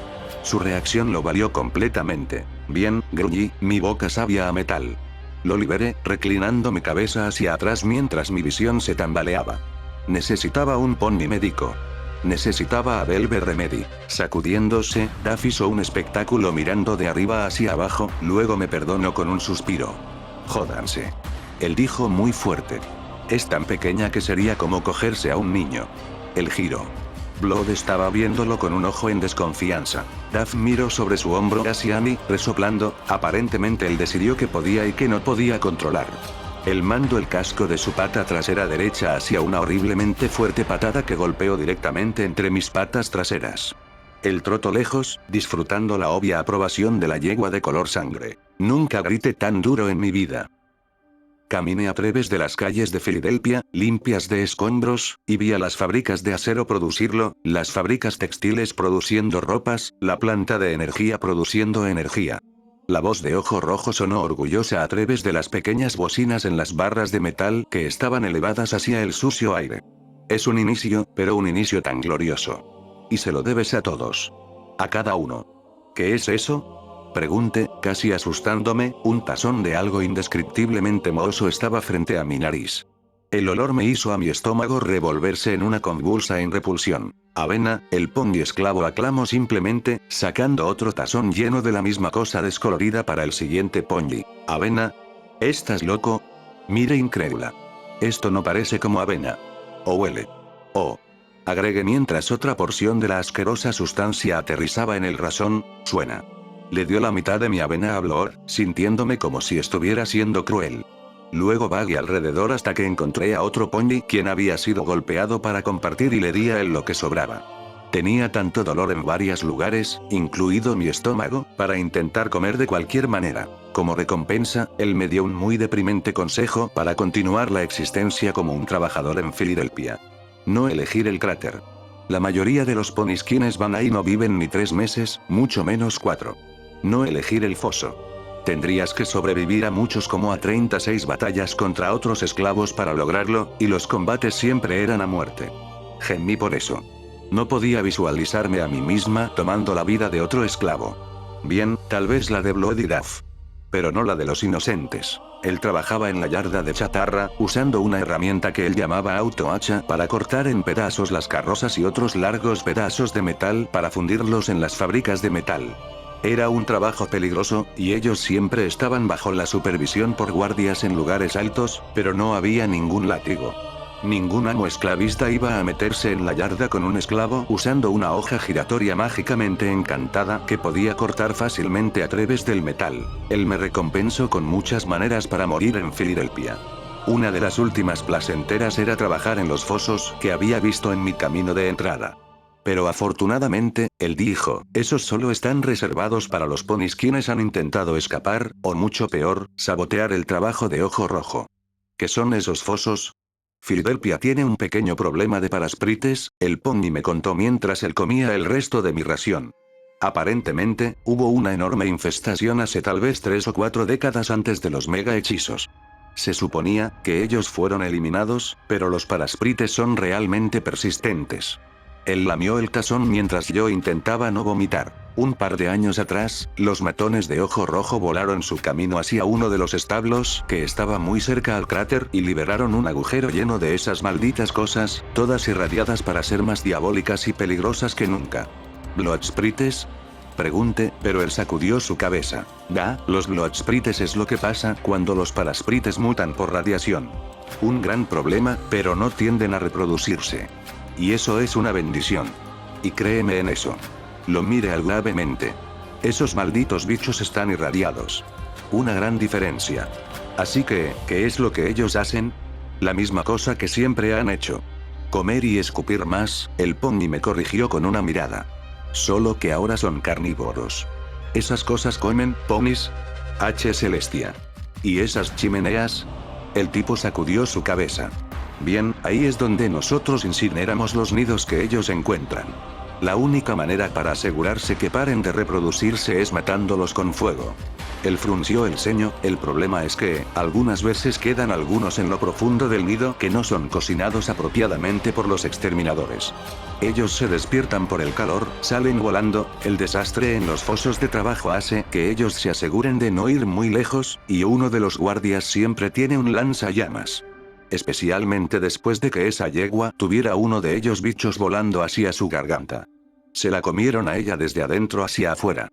Su reacción lo valió completamente. Bien, gruñí, mi boca sabía a metal. Lo liberé, reclinando mi cabeza hacia atrás mientras mi visión se tambaleaba. Necesitaba un pony médico. Necesitaba a Velvet Remedy. Sacudiéndose, Duff hizo un espectáculo mirando de arriba hacia abajo, luego me perdonó con un suspiro. Jódanse. Él dijo muy fuerte. Es tan pequeña que sería como cogerse a un niño. El giro. Blood estaba viéndolo con un ojo en desconfianza. Duff miró sobre su hombro hacia mí, resoplando, aparentemente él decidió que podía y que no podía controlar. Él mandó el casco de su pata trasera derecha hacia una horriblemente fuerte patada que golpeó directamente entre mis patas traseras. Él trotó lejos, disfrutando la obvia aprobación de la yegua de color sangre. Nunca grité tan duro en mi vida. Caminé a través de las calles de Filadelfia, limpias de escombros, y vi a las fábricas de acero producirlo, las fábricas textiles produciendo ropas, la planta de energía produciendo energía. La voz de Ojo Rojo sonó orgullosa a través de las pequeñas bocinas en las barras de metal que estaban elevadas hacia el sucio aire. Es un inicio, pero un inicio tan glorioso. Y se lo debes a todos. A cada uno. ¿Qué es eso? Pregunté, casi asustándome, un tazón de algo indescriptiblemente mohoso estaba frente a mi nariz. El olor me hizo a mi estómago revolverse en una convulsa repulsión. Avena, el pony esclavo aclamó simplemente, sacando otro tazón lleno de la misma cosa descolorida para el siguiente pony. ¿Avena? ¿Estás loco? Mire incrédula. Esto no parece como avena. O huele. Oh. Agregué mientras otra porción de la asquerosa sustancia aterrizaba en el rasón, suena. Le dio la mitad de mi avena a Blood, sintiéndome como si estuviera siendo cruel. Luego vagué alrededor hasta que encontré a otro pony quien había sido golpeado para compartir y le di a él lo que sobraba. Tenía tanto dolor en varios lugares, incluido mi estómago, para intentar comer de cualquier manera. Como recompensa, él me dio un muy deprimente consejo para continuar la existencia como un trabajador en Filadelfia. No elegir el cráter. La mayoría de los ponis quienes van ahí no viven ni 3 meses, mucho menos 4. No elegir el foso. Tendrías que sobrevivir a muchos como a 36 batallas contra otros esclavos para lograrlo, y los combates siempre eran a muerte. Gemí por eso. No podía visualizarme a mí misma tomando la vida de otro esclavo. Bien, tal vez la de Blood y Duff. Pero no la de los inocentes. Él trabajaba en la yarda de chatarra, usando una herramienta que él llamaba autohacha para cortar en pedazos las carrozas y otros largos pedazos de metal para fundirlos en las fábricas de metal. Era un trabajo peligroso, y ellos siempre estaban bajo la supervisión por guardias en lugares altos, pero no había ningún látigo. Ningún amo esclavista iba a meterse en la yarda con un esclavo usando una hoja giratoria mágicamente encantada que podía cortar fácilmente a través del metal. Él me recompensó con muchas maneras para morir en Filadelfia. Una de las últimas placenteras era trabajar en los fosos que había visto en mi camino de entrada. Pero afortunadamente, él dijo, esos solo están reservados para los ponis quienes han intentado escapar, o mucho peor, sabotear el trabajo de Ojo Rojo. ¿Qué son esos fosos? Filadelfia tiene un pequeño problema de parasprites, el pony me contó mientras él comía el resto de mi ración. Aparentemente, hubo una enorme infestación hace tal vez 3 o 4 décadas antes de los mega hechizos. Se suponía que ellos fueron eliminados, pero los parasprites son realmente persistentes. Él lamió el tazón mientras yo intentaba no vomitar. Un par de años atrás, los matones de Ojo Rojo volaron su camino hacia uno de los establos que estaba muy cerca al cráter y liberaron un agujero lleno de esas malditas cosas, todas irradiadas para ser más diabólicas y peligrosas que nunca. ¿Bloodsprites? Pregunté, pero él sacudió su cabeza. Los Blood-Sprites es lo que pasa cuando los Parasprites mutan por radiación. Un gran problema, pero no tienden a reproducirse. Y eso es una bendición. Y créeme en eso. Lo miré gravemente. Esos malditos bichos están irradiados. Una gran diferencia. Así que, ¿qué es lo que ellos hacen? La misma cosa que siempre han hecho. Comer y escupir más, el pony me corrigió con una mirada. Solo que ahora son carnívoros. ¿Esas cosas comen, ponis? H. Celestia. ¿Y esas chimeneas? El tipo sacudió su cabeza. Bien, ahí es donde nosotros incineramos los nidos que ellos encuentran. La única manera para asegurarse que paren de reproducirse es matándolos con fuego. Él frunció el ceño, el problema es que, algunas veces quedan algunos en lo profundo del nido que no son cocinados apropiadamente por los exterminadores. Ellos se despiertan por el calor, salen volando, el desastre en los fosos de trabajo hace que ellos se aseguren de no ir muy lejos, y uno de los guardias siempre tiene un lanzallamas. Especialmente después de que esa yegua tuviera uno de ellos bichos volando hacia su garganta. Se la comieron a ella desde adentro hacia afuera.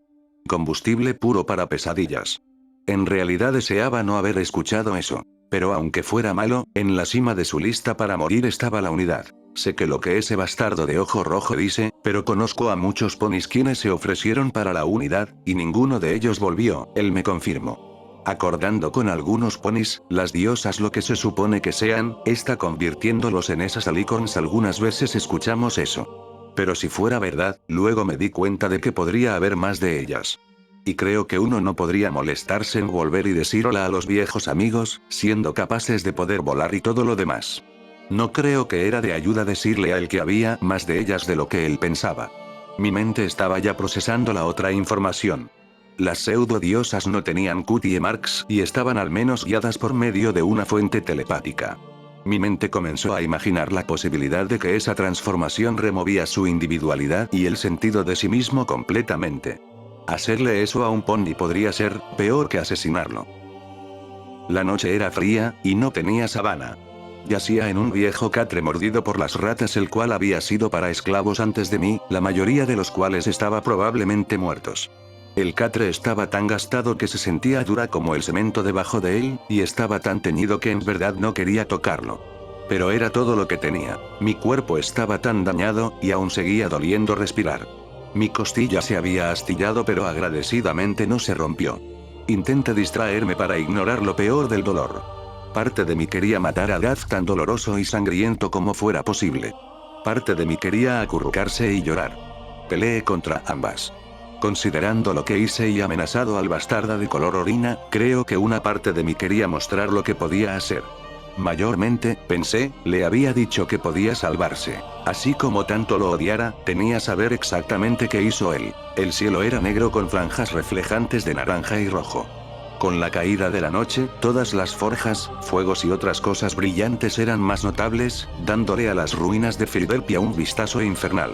Combustible puro para pesadillas. En realidad deseaba no haber escuchado eso. Pero aunque fuera malo, en la cima de su lista para morir estaba la unidad. Sé que lo que ese bastardo de ojo rojo dice, pero conozco a muchos ponis quienes se ofrecieron para la unidad, y ninguno de ellos volvió, él me confirmó. Acordando con algunos ponis, las diosas lo que se supone que sean, está convirtiéndolos en esas alicorns. Algunas veces escuchamos eso. Pero si fuera verdad, luego me di cuenta de que podría haber más de ellas. Y creo que uno no podría molestarse en volver y decir hola a los viejos amigos, siendo capaces de poder volar y todo lo demás. No creo que era de ayuda decirle a él que había más de ellas de lo que él pensaba. Mi mente estaba ya procesando la otra información. Las pseudo-diosas no tenían cutie marks y estaban al menos guiadas por medio de una fuente telepática. Mi mente comenzó a imaginar la posibilidad de que esa transformación removía su individualidad y el sentido de sí mismo completamente. Hacerle eso a un pony podría ser peor que asesinarlo. La noche era fría, y no tenía sabana. Yacía en un viejo catre mordido por las ratas, el cual había sido para esclavos antes de mí, la mayoría de los cuales estaba probablemente muertos. El catre estaba tan gastado que se sentía dura como el cemento debajo de él, y estaba tan teñido que en verdad no quería tocarlo. Pero era todo lo que tenía. Mi cuerpo estaba tan dañado, y aún seguía doliendo respirar. Mi costilla se había astillado, pero agradecidamente no se rompió. Intenté distraerme para ignorar lo peor del dolor. Parte de mí quería matar a Gaz tan doloroso y sangriento como fuera posible. Parte de mí quería acurrucarse y llorar. Peleé contra ambas. Considerando lo que hice y amenazado al bastardo de color orina, creo que una parte de mí quería mostrar lo que podía hacer. Mayormente, pensé, le había dicho que podía salvarse. Así como tanto lo odiara, tenía saber exactamente qué hizo él. El cielo era negro con franjas reflejantes de naranja y rojo. Con la caída de la noche, todas las forjas, fuegos y otras cosas brillantes eran más notables, dándole a las ruinas de Filadelfia un vistazo infernal.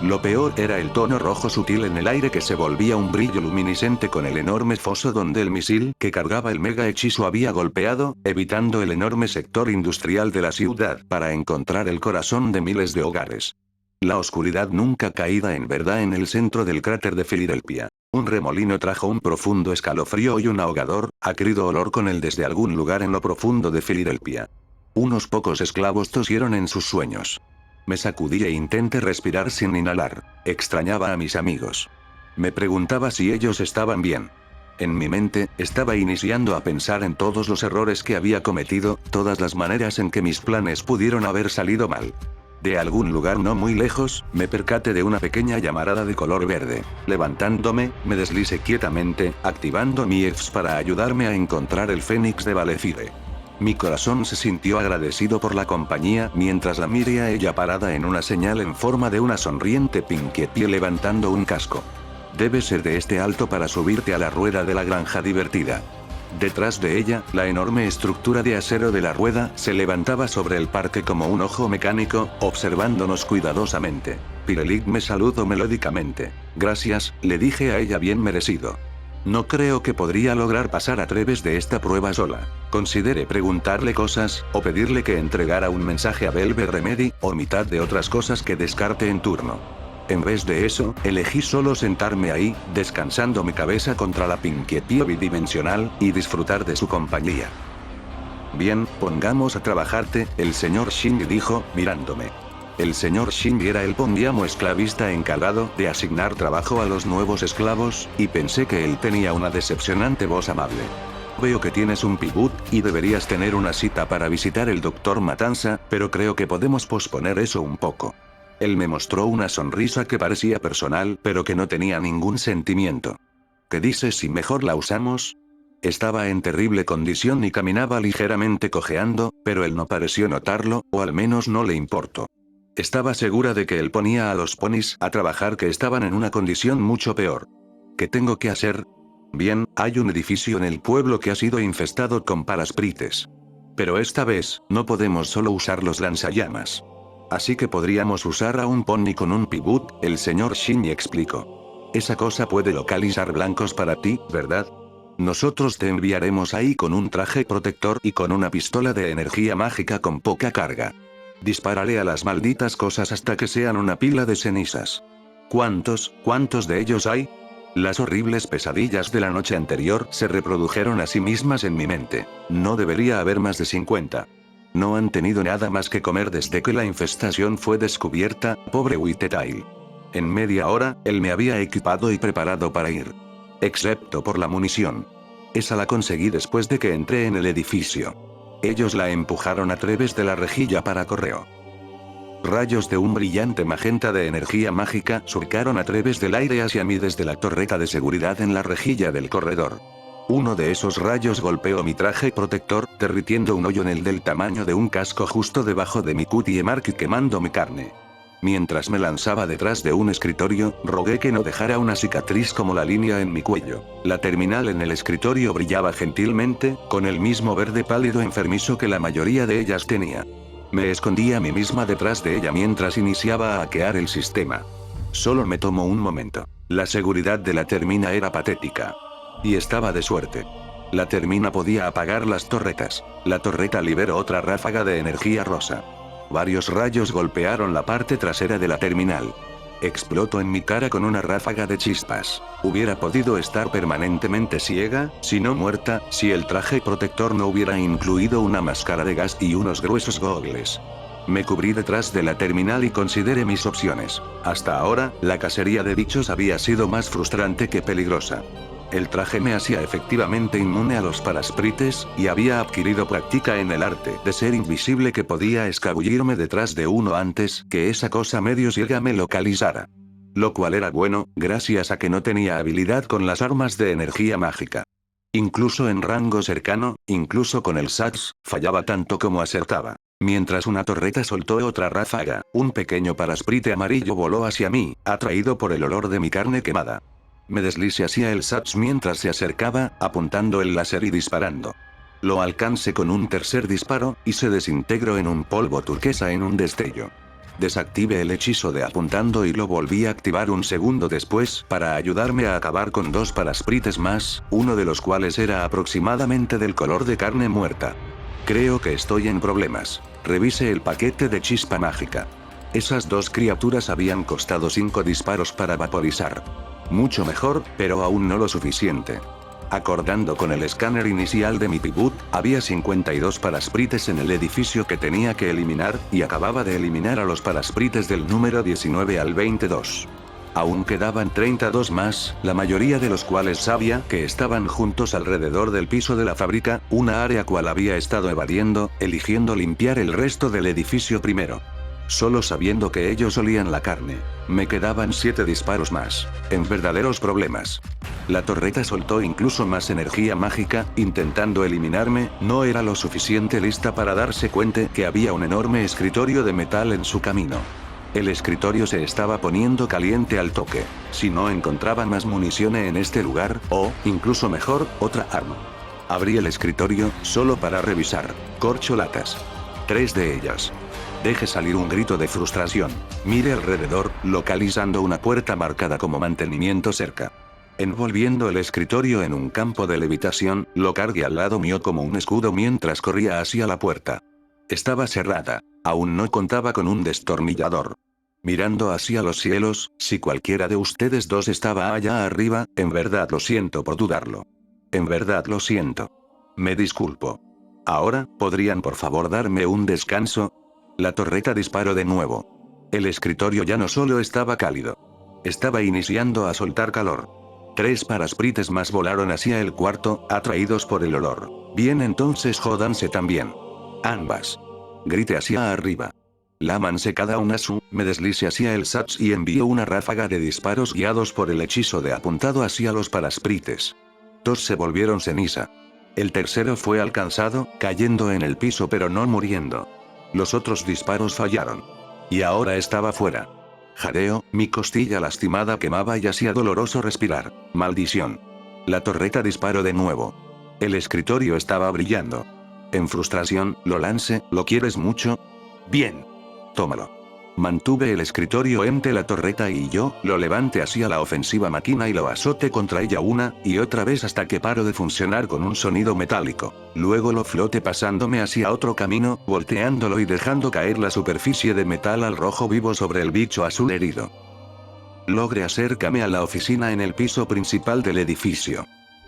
Lo peor era el tono rojo sutil en el aire que se volvía un brillo luminiscente con el enorme foso donde el misil que cargaba el mega hechizo había golpeado, evitando el enorme sector industrial de la ciudad para encontrar el corazón de miles de hogares. La oscuridad nunca caída en verdad en el centro del cráter de Filadelfia. Un remolino trajo un profundo escalofrío y un ahogador, acrido olor con él desde algún lugar en lo profundo de Filadelfia. Unos pocos esclavos tosieron en sus sueños. Me sacudí e intenté respirar sin inhalar. Extrañaba a mis amigos. Me preguntaba si ellos estaban bien. En mi mente, estaba iniciando a pensar en todos los errores que había cometido, todas las maneras en que mis planes pudieron haber salido mal. De algún lugar no muy lejos, me percaté de una pequeña llamarada de color verde. Levantándome, me deslicé quietamente, activando mi EFS para ayudarme a encontrar el Fénix de Valefire. Mi corazón se sintió agradecido por la compañía mientras la miré a ella parada en una señal en forma de una sonriente Pinkie levantando un casco. Debe ser de este alto para subirte a la rueda de la granja divertida. Detrás de ella, la enorme estructura de acero de la rueda se levantaba sobre el parque como un ojo mecánico, observándonos cuidadosamente. Pirelit me saludó melódicamente. Gracias, le dije a ella bien merecido. No creo que podría lograr pasar a través de esta prueba sola. Consideré preguntarle cosas, o pedirle que entregara un mensaje a Velvet Remedy, o mitad de otras cosas que descarte en turno. En vez de eso, elegí solo sentarme ahí, descansando mi cabeza contra la Pinkie bidimensional, y disfrutar de su compañía. Bien, pongamos a trabajarte, el señor Shinji dijo, mirándome. El señor Shinji era el pondiamo esclavista encargado de asignar trabajo a los nuevos esclavos, y pensé que él tenía una decepcionante voz amable. Veo que tienes un pibut, y deberías tener una cita para visitar el Dr. Matanza, pero creo que podemos posponer eso un poco. Él me mostró una sonrisa que parecía personal, pero que no tenía ningún sentimiento. ¿Qué dices si mejor la usamos? Estaba en terrible condición y caminaba ligeramente cojeando, pero él no pareció notarlo, o al menos no le importó. Estaba segura de que él ponía a los ponis a trabajar que estaban en una condición mucho peor. ¿Qué tengo que hacer? Bien, hay un edificio en el pueblo que ha sido infestado con parasprites. Pero esta vez, no podemos solo usar los lanzallamas. Así que podríamos usar a un pony con un pibut, el señor Shinji explicó. Esa cosa puede localizar blancos para ti, ¿verdad? Nosotros te enviaremos ahí con un traje protector y con una pistola de energía mágica con poca carga. Dispárale a las malditas cosas hasta que sean una pila de cenizas. ¿Cuántos de ellos hay? Las horribles pesadillas de la noche anterior se reprodujeron a sí mismas en mi mente. No debería haber más de 50. No han tenido nada más que comer desde que la infestación fue descubierta, pobre Witetail. En media hora, él me había equipado y preparado para ir. Excepto por la munición. Esa la conseguí después de que entré en el edificio. Ellos la empujaron a través de la rejilla para correo. Rayos de un brillante magenta de energía mágica surcaron a través del aire hacia mí desde la torreta de seguridad en la rejilla del corredor. Uno de esos rayos golpeó mi traje protector, derritiendo un hoyo en el del tamaño de un casco justo debajo de mi cutie mark y quemando mi carne. Mientras me lanzaba detrás de un escritorio, rogué que no dejara una cicatriz como la línea en mi cuello. La terminal en el escritorio brillaba gentilmente, con el mismo verde pálido enfermizo que la mayoría de ellas tenía. Me escondí a mí misma detrás de ella mientras iniciaba a hackear el sistema. Solo me tomó un momento. La seguridad de la termina era patética. Y estaba de suerte. La termina podía apagar las torretas. La torreta liberó otra ráfaga de energía rosa. Varios rayos golpearon la parte trasera de la terminal. Explotó en mi cara con una ráfaga de chispas. Hubiera podido estar permanentemente ciega, si no muerta, si el traje protector no hubiera incluido una máscara de gas y unos gruesos gogles. Me cubrí detrás de la terminal y consideré mis opciones. Hasta ahora, la cacería de bichos había sido más frustrante que peligrosa. El traje me hacía efectivamente inmune a los parasprites, y había adquirido práctica en el arte de ser invisible que podía escabullirme detrás de uno antes que esa cosa medio ciega me localizara. Lo cual era bueno, gracias a que no tenía habilidad con las armas de energía mágica. Incluso en rango cercano, incluso con el SATS, fallaba tanto como acertaba. Mientras una torreta soltó otra ráfaga, un pequeño parasprite amarillo voló hacia mí, atraído por el olor de mi carne quemada. Me deslicé hacia el SATS mientras se acercaba, apuntando el láser y disparando. Lo alcancé con un tercer disparo, y se desintegró en un polvo turquesa en un destello. Desactivé el hechizo de apuntando y lo volví a activar un segundo después para ayudarme a acabar con dos parasprites más, uno de los cuales era aproximadamente del color de carne muerta. Creo que estoy en problemas. Revise el paquete de chispa mágica. Esas dos criaturas habían costado 5 disparos para vaporizar. Mucho mejor, pero aún no lo suficiente. Acordando con el escáner inicial de mi pibut, había 52 parasprites en el edificio que tenía que eliminar, y acababa de eliminar a los parasprites del número 19 al 22. Aún quedaban 32 más, la mayoría de los cuales sabía que estaban juntos alrededor del piso de la fábrica, una área cual había estado evadiendo, eligiendo limpiar el resto del edificio primero. Solo sabiendo que ellos olían la carne. Me quedaban 7 disparos más. En verdaderos problemas. La torreta soltó incluso más energía mágica, intentando eliminarme, no era lo suficiente lista para darse cuenta que había un enorme escritorio de metal en su camino. El escritorio se estaba poniendo caliente al toque. Si no encontraba más munición en este lugar, o, incluso mejor, otra arma. Abrí el escritorio, solo para revisar. Corcholatas. 3 de ellas. Deje salir un grito de frustración. Mire alrededor, localizando una puerta marcada como mantenimiento cerca. Envolviendo el escritorio en un campo de levitación, lo cargué al lado mío como un escudo mientras corría hacia la puerta. Estaba cerrada. Aún no contaba con un destornillador. mirando hacia los cielos, si cualquiera de ustedes dos estaba allá arriba, en verdad lo siento por dudarlo. En verdad lo siento. Me disculpo. Ahora, ¿podrían por favor darme un descanso? La torreta disparó de nuevo. El escritorio ya no solo estaba cálido. Estaba iniciando a soltar calor. 3 parasprites más volaron hacia el cuarto, atraídos por el olor. Bien, entonces jódanse también. Ambas. Grité hacia arriba. Lámanse cada una me deslice hacia el SATS y envió una ráfaga de disparos guiados por el hechizo de apuntado hacia los parasprites. 2 se volvieron ceniza. El tercero fue alcanzado, cayendo en el piso pero no muriendo. Los otros disparos fallaron. Y ahora estaba fuera. Jadeo, mi costilla lastimada quemaba y hacía doloroso respirar. Maldición. La torreta disparó de nuevo. El escritorio estaba brillando. En frustración, lo lancé. ¿Lo quieres mucho? Bien. Tómalo. Mantuve el escritorio ante la torreta y yo lo levanté hacia la ofensiva máquina y lo azoté contra ella una y otra vez hasta que paró de funcionar con un sonido metálico. Luego lo floté pasándome hacia otro camino, volteándolo y dejando caer la superficie de metal al rojo vivo sobre el bicho azul herido. Logré acercarme a la oficina en el piso principal del edificio.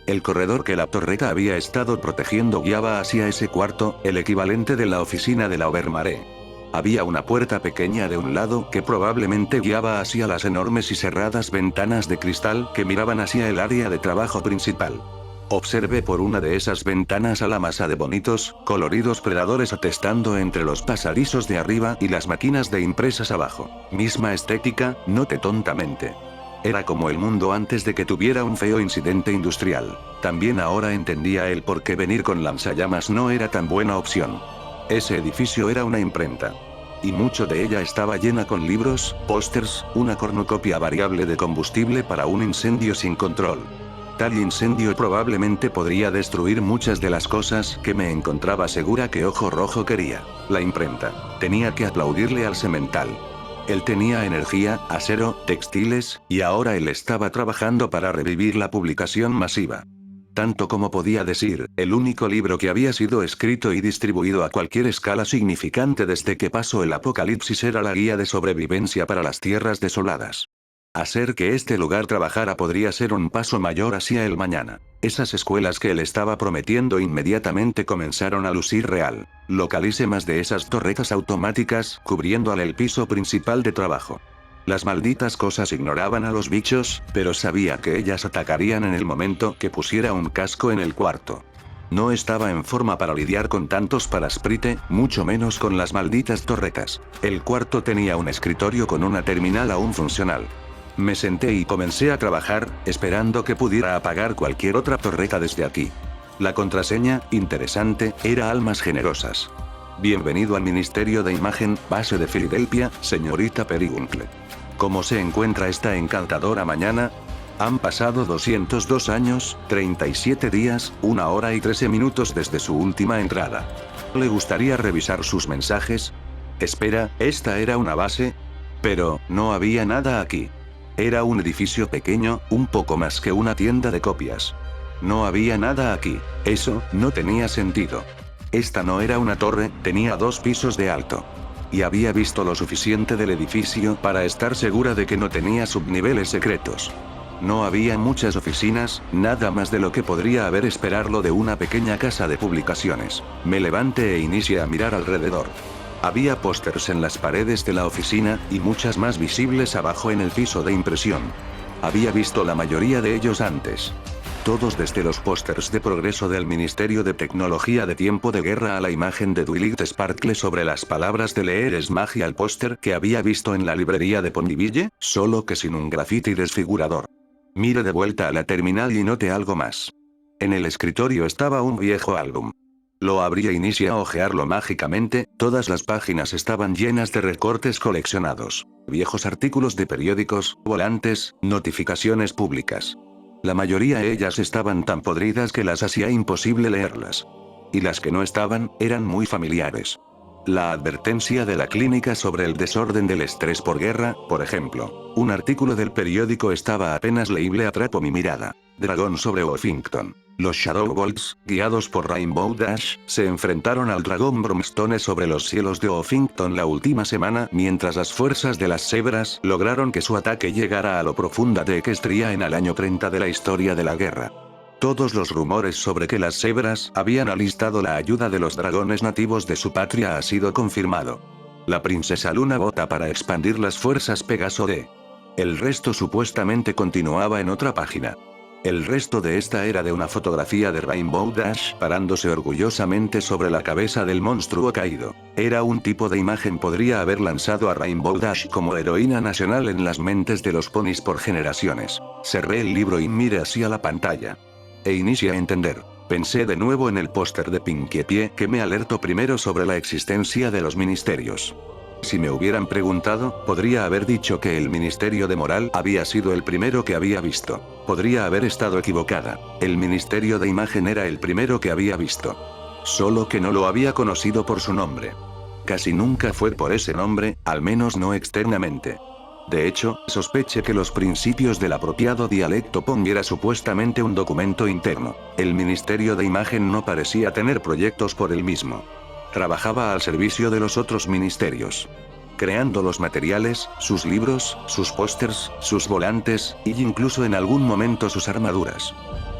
El corredor que la torreta había estado protegiendo guiaba hacia ese cuarto, el equivalente de la oficina de la Obermaré. Había una puerta pequeña de un lado que probablemente guiaba hacia las enormes y cerradas ventanas de cristal que miraban hacia el área de trabajo principal. Observé por una de esas ventanas a la masa de bonitos, coloridos predadores atestando entre los pasadizos de arriba y las máquinas de impresas abajo. Misma estética, noté tontamente. Era como el mundo antes de que tuviera un feo incidente industrial. También ahora entendía el por qué venir con lanzallamas no era tan buena opción. Ese edificio era una imprenta. Y mucho de ella estaba llena con libros, pósters, una cornucopia variable de combustible para un incendio sin control. Tal incendio probablemente podría destruir muchas de las cosas que me encontraba segura que Ojo Rojo quería. La imprenta. Tenía que aplaudirle al semental. Él tenía energía, acero, textiles, y ahora él estaba trabajando para revivir la publicación masiva. Tanto como podía decir, el único libro que había sido escrito y distribuido a cualquier escala significante desde que pasó el apocalipsis era la guía de sobrevivencia para las tierras desoladas. Hacer que este lugar trabajara podría ser un paso mayor hacia el mañana. Esas escuelas que él estaba prometiendo inmediatamente comenzaron a lucir real. Localicé más de esas torretas automáticas, cubriendo el piso principal de trabajo. Las malditas cosas ignoraban a los bichos, pero sabía que ellas atacarían en el momento que pusiera un casco en el cuarto. No estaba en forma para lidiar con tantos parasprite, mucho menos con las malditas torretas. El cuarto tenía un escritorio con una terminal aún funcional. Me senté y comencé a trabajar, esperando que pudiera apagar cualquier otra torreta desde aquí. La contraseña, interesante, era almas generosas. Bienvenido al Ministerio de Imagen, base de Filadelfia, señorita Periwinkle. ¿Cómo se encuentra esta encantadora mañana? Han pasado 202 años, 37 días, 1 hora y 13 minutos desde su última entrada. ¿Le gustaría revisar sus mensajes? Espera, ¿esta era una base? Pero, no había nada aquí. Era un edificio pequeño, un poco más que una tienda de copias. No había nada aquí. Eso no tenía sentido. Esta no era una torre, tenía 2 pisos de alto. Y había visto lo suficiente del edificio para estar segura de que no tenía subniveles secretos. No había muchas oficinas, nada más de lo que podría haber esperarlo de una pequeña casa de publicaciones. Me levanté e inicié a mirar alrededor. Había pósters en las paredes de la oficina, y muchas más visibles abajo en el piso de impresión. Había visto la mayoría de ellos antes. Todos desde los pósters de progreso del Ministerio de Tecnología de Tiempo de Guerra a la imagen de Dwight Sparkle sobre las palabras de leer es magia al póster que había visto en la librería de Ponyville, solo que sin un grafiti desfigurador. Miré de vuelta a la terminal y noté algo más. En el escritorio estaba un viejo álbum. Lo abrí e inicié a hojearlo mágicamente, todas las páginas estaban llenas de recortes coleccionados, viejos artículos de periódicos, volantes, notificaciones públicas. La mayoría de ellas estaban tan podridas que las hacía imposible leerlas. Y las que no estaban, eran muy familiares. La advertencia de la clínica sobre el desorden del estrés por guerra, por ejemplo. Un artículo del periódico estaba apenas leíble, atrapó mi mirada. Dragón sobre Washington. Los Shadow Bolts, guiados por Rainbow Dash, se enfrentaron al dragón Brimstone sobre los cielos de Huffington la última semana, mientras las fuerzas de las Zebras lograron que su ataque llegara a lo profunda de Equestria en el año 30 de la historia de la guerra. Todos los rumores sobre que las Zebras habían alistado la ayuda de los dragones nativos de su patria ha sido confirmado. La princesa Luna vota para expandir las fuerzas Pegaso D. El resto supuestamente continuaba en otra página. El resto de esta era de una fotografía de Rainbow Dash parándose orgullosamente sobre la cabeza del monstruo caído. Era un tipo de imagen podría haber lanzado a Rainbow Dash como heroína nacional en las mentes de los ponis por generaciones. Cerré el libro y miré hacia la pantalla. E inicié a entender. Pensé de nuevo en el póster de Pinkie Pie que me alertó primero sobre la existencia de los ministerios. Si me hubieran preguntado, podría haber dicho que el Ministerio de Moral había sido el primero que había visto. Podría haber estado equivocada. El Ministerio de Imagen era el primero que había visto. Solo que no lo había conocido por su nombre. Casi nunca fue por ese nombre, al menos no externamente. De hecho, sospeché que los principios del apropiado dialecto Pong era supuestamente un documento interno. El Ministerio de Imagen no parecía tener proyectos por él mismo. Trabajaba al servicio de los otros ministerios. Creando los materiales, sus libros, sus pósters, sus volantes, y incluso en algún momento sus armaduras.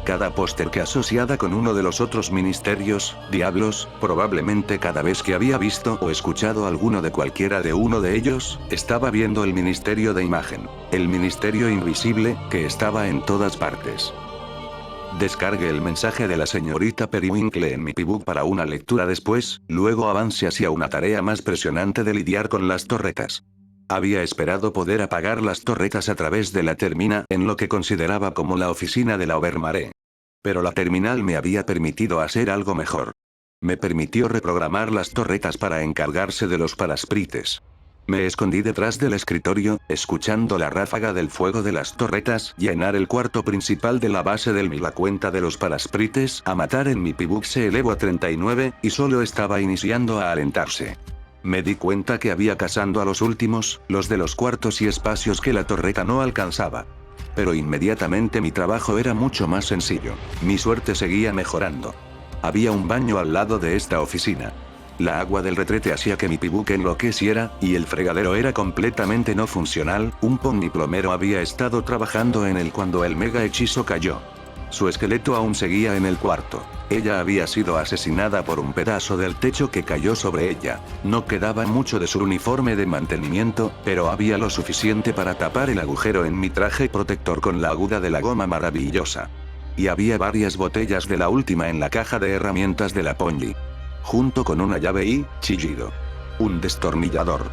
Cada póster que asociada con uno de los otros ministerios, diablos, probablemente cada vez que había visto o escuchado alguno de cualquiera de uno de ellos, estaba viendo el Ministerio de Imagen. El Ministerio Invisible, que estaba en todas partes. Descargue el mensaje de la señorita Periwinkle en mi Pibook para una lectura después, luego avance hacia una tarea más presionante de lidiar con las torretas. Había esperado poder apagar las torretas a través de la terminal en lo que consideraba como la oficina de la Overmare. Pero la terminal me había permitido hacer algo mejor. Me permitió reprogramar las torretas para encargarse de los parasprites. Me escondí detrás del escritorio, escuchando la ráfaga del fuego de las torretas llenar el cuarto principal de la base del la cuenta de los parasprites a matar en mi Pibook se elevó a 39, y solo estaba iniciando a alentarse. Me di cuenta que había cazando a los últimos, los de los cuartos y espacios que la torreta no alcanzaba. Pero inmediatamente mi trabajo era mucho más sencillo. Mi suerte seguía mejorando. Había un baño al lado de esta oficina. La agua del retrete hacía que mi Pibook enloqueciera, y el fregadero era completamente no funcional. Un pony plomero había estado trabajando en él cuando el mega hechizo cayó. Su esqueleto aún seguía en el cuarto. Ella había sido asesinada por un pedazo del techo que cayó sobre ella. No quedaba mucho de su uniforme de mantenimiento, pero había lo suficiente para tapar el agujero en mi traje protector con la aguda de la goma maravillosa. Y había varias botellas de la última en la caja de herramientas de la Pony. Junto con una llave y chillido. Un destornillador.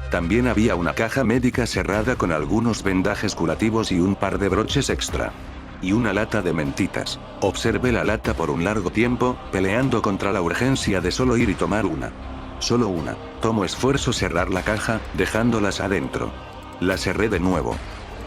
También había una caja médica cerrada con algunos vendajes curativos y un par de broches extra. Y una lata de mentitas. Observé la lata por un largo tiempo, peleando contra la urgencia de solo ir y tomar una. Solo una. Tomo esfuerzo cerrar la caja, dejándolas adentro. La cerré de nuevo.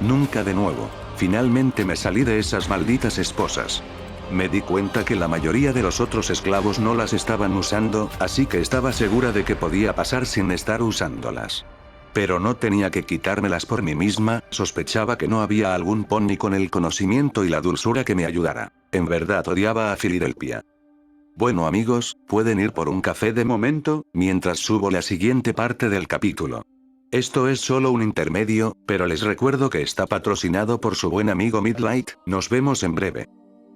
Nunca de nuevo. Finalmente me salí de esas malditas esposas. Me di cuenta que la mayoría de los otros esclavos no las estaban usando, así que estaba segura de que podía pasar sin estar usándolas. Pero no tenía que quitármelas por mí misma, sospechaba que no había algún pony con el conocimiento y la dulzura que me ayudara. En verdad odiaba a Filadelfia. Bueno amigos, pueden ir por un café de momento, mientras subo la siguiente parte del capítulo. Esto es solo un intermedio, pero les recuerdo que está patrocinado por su buen amigo Midlight. Nos vemos en breve.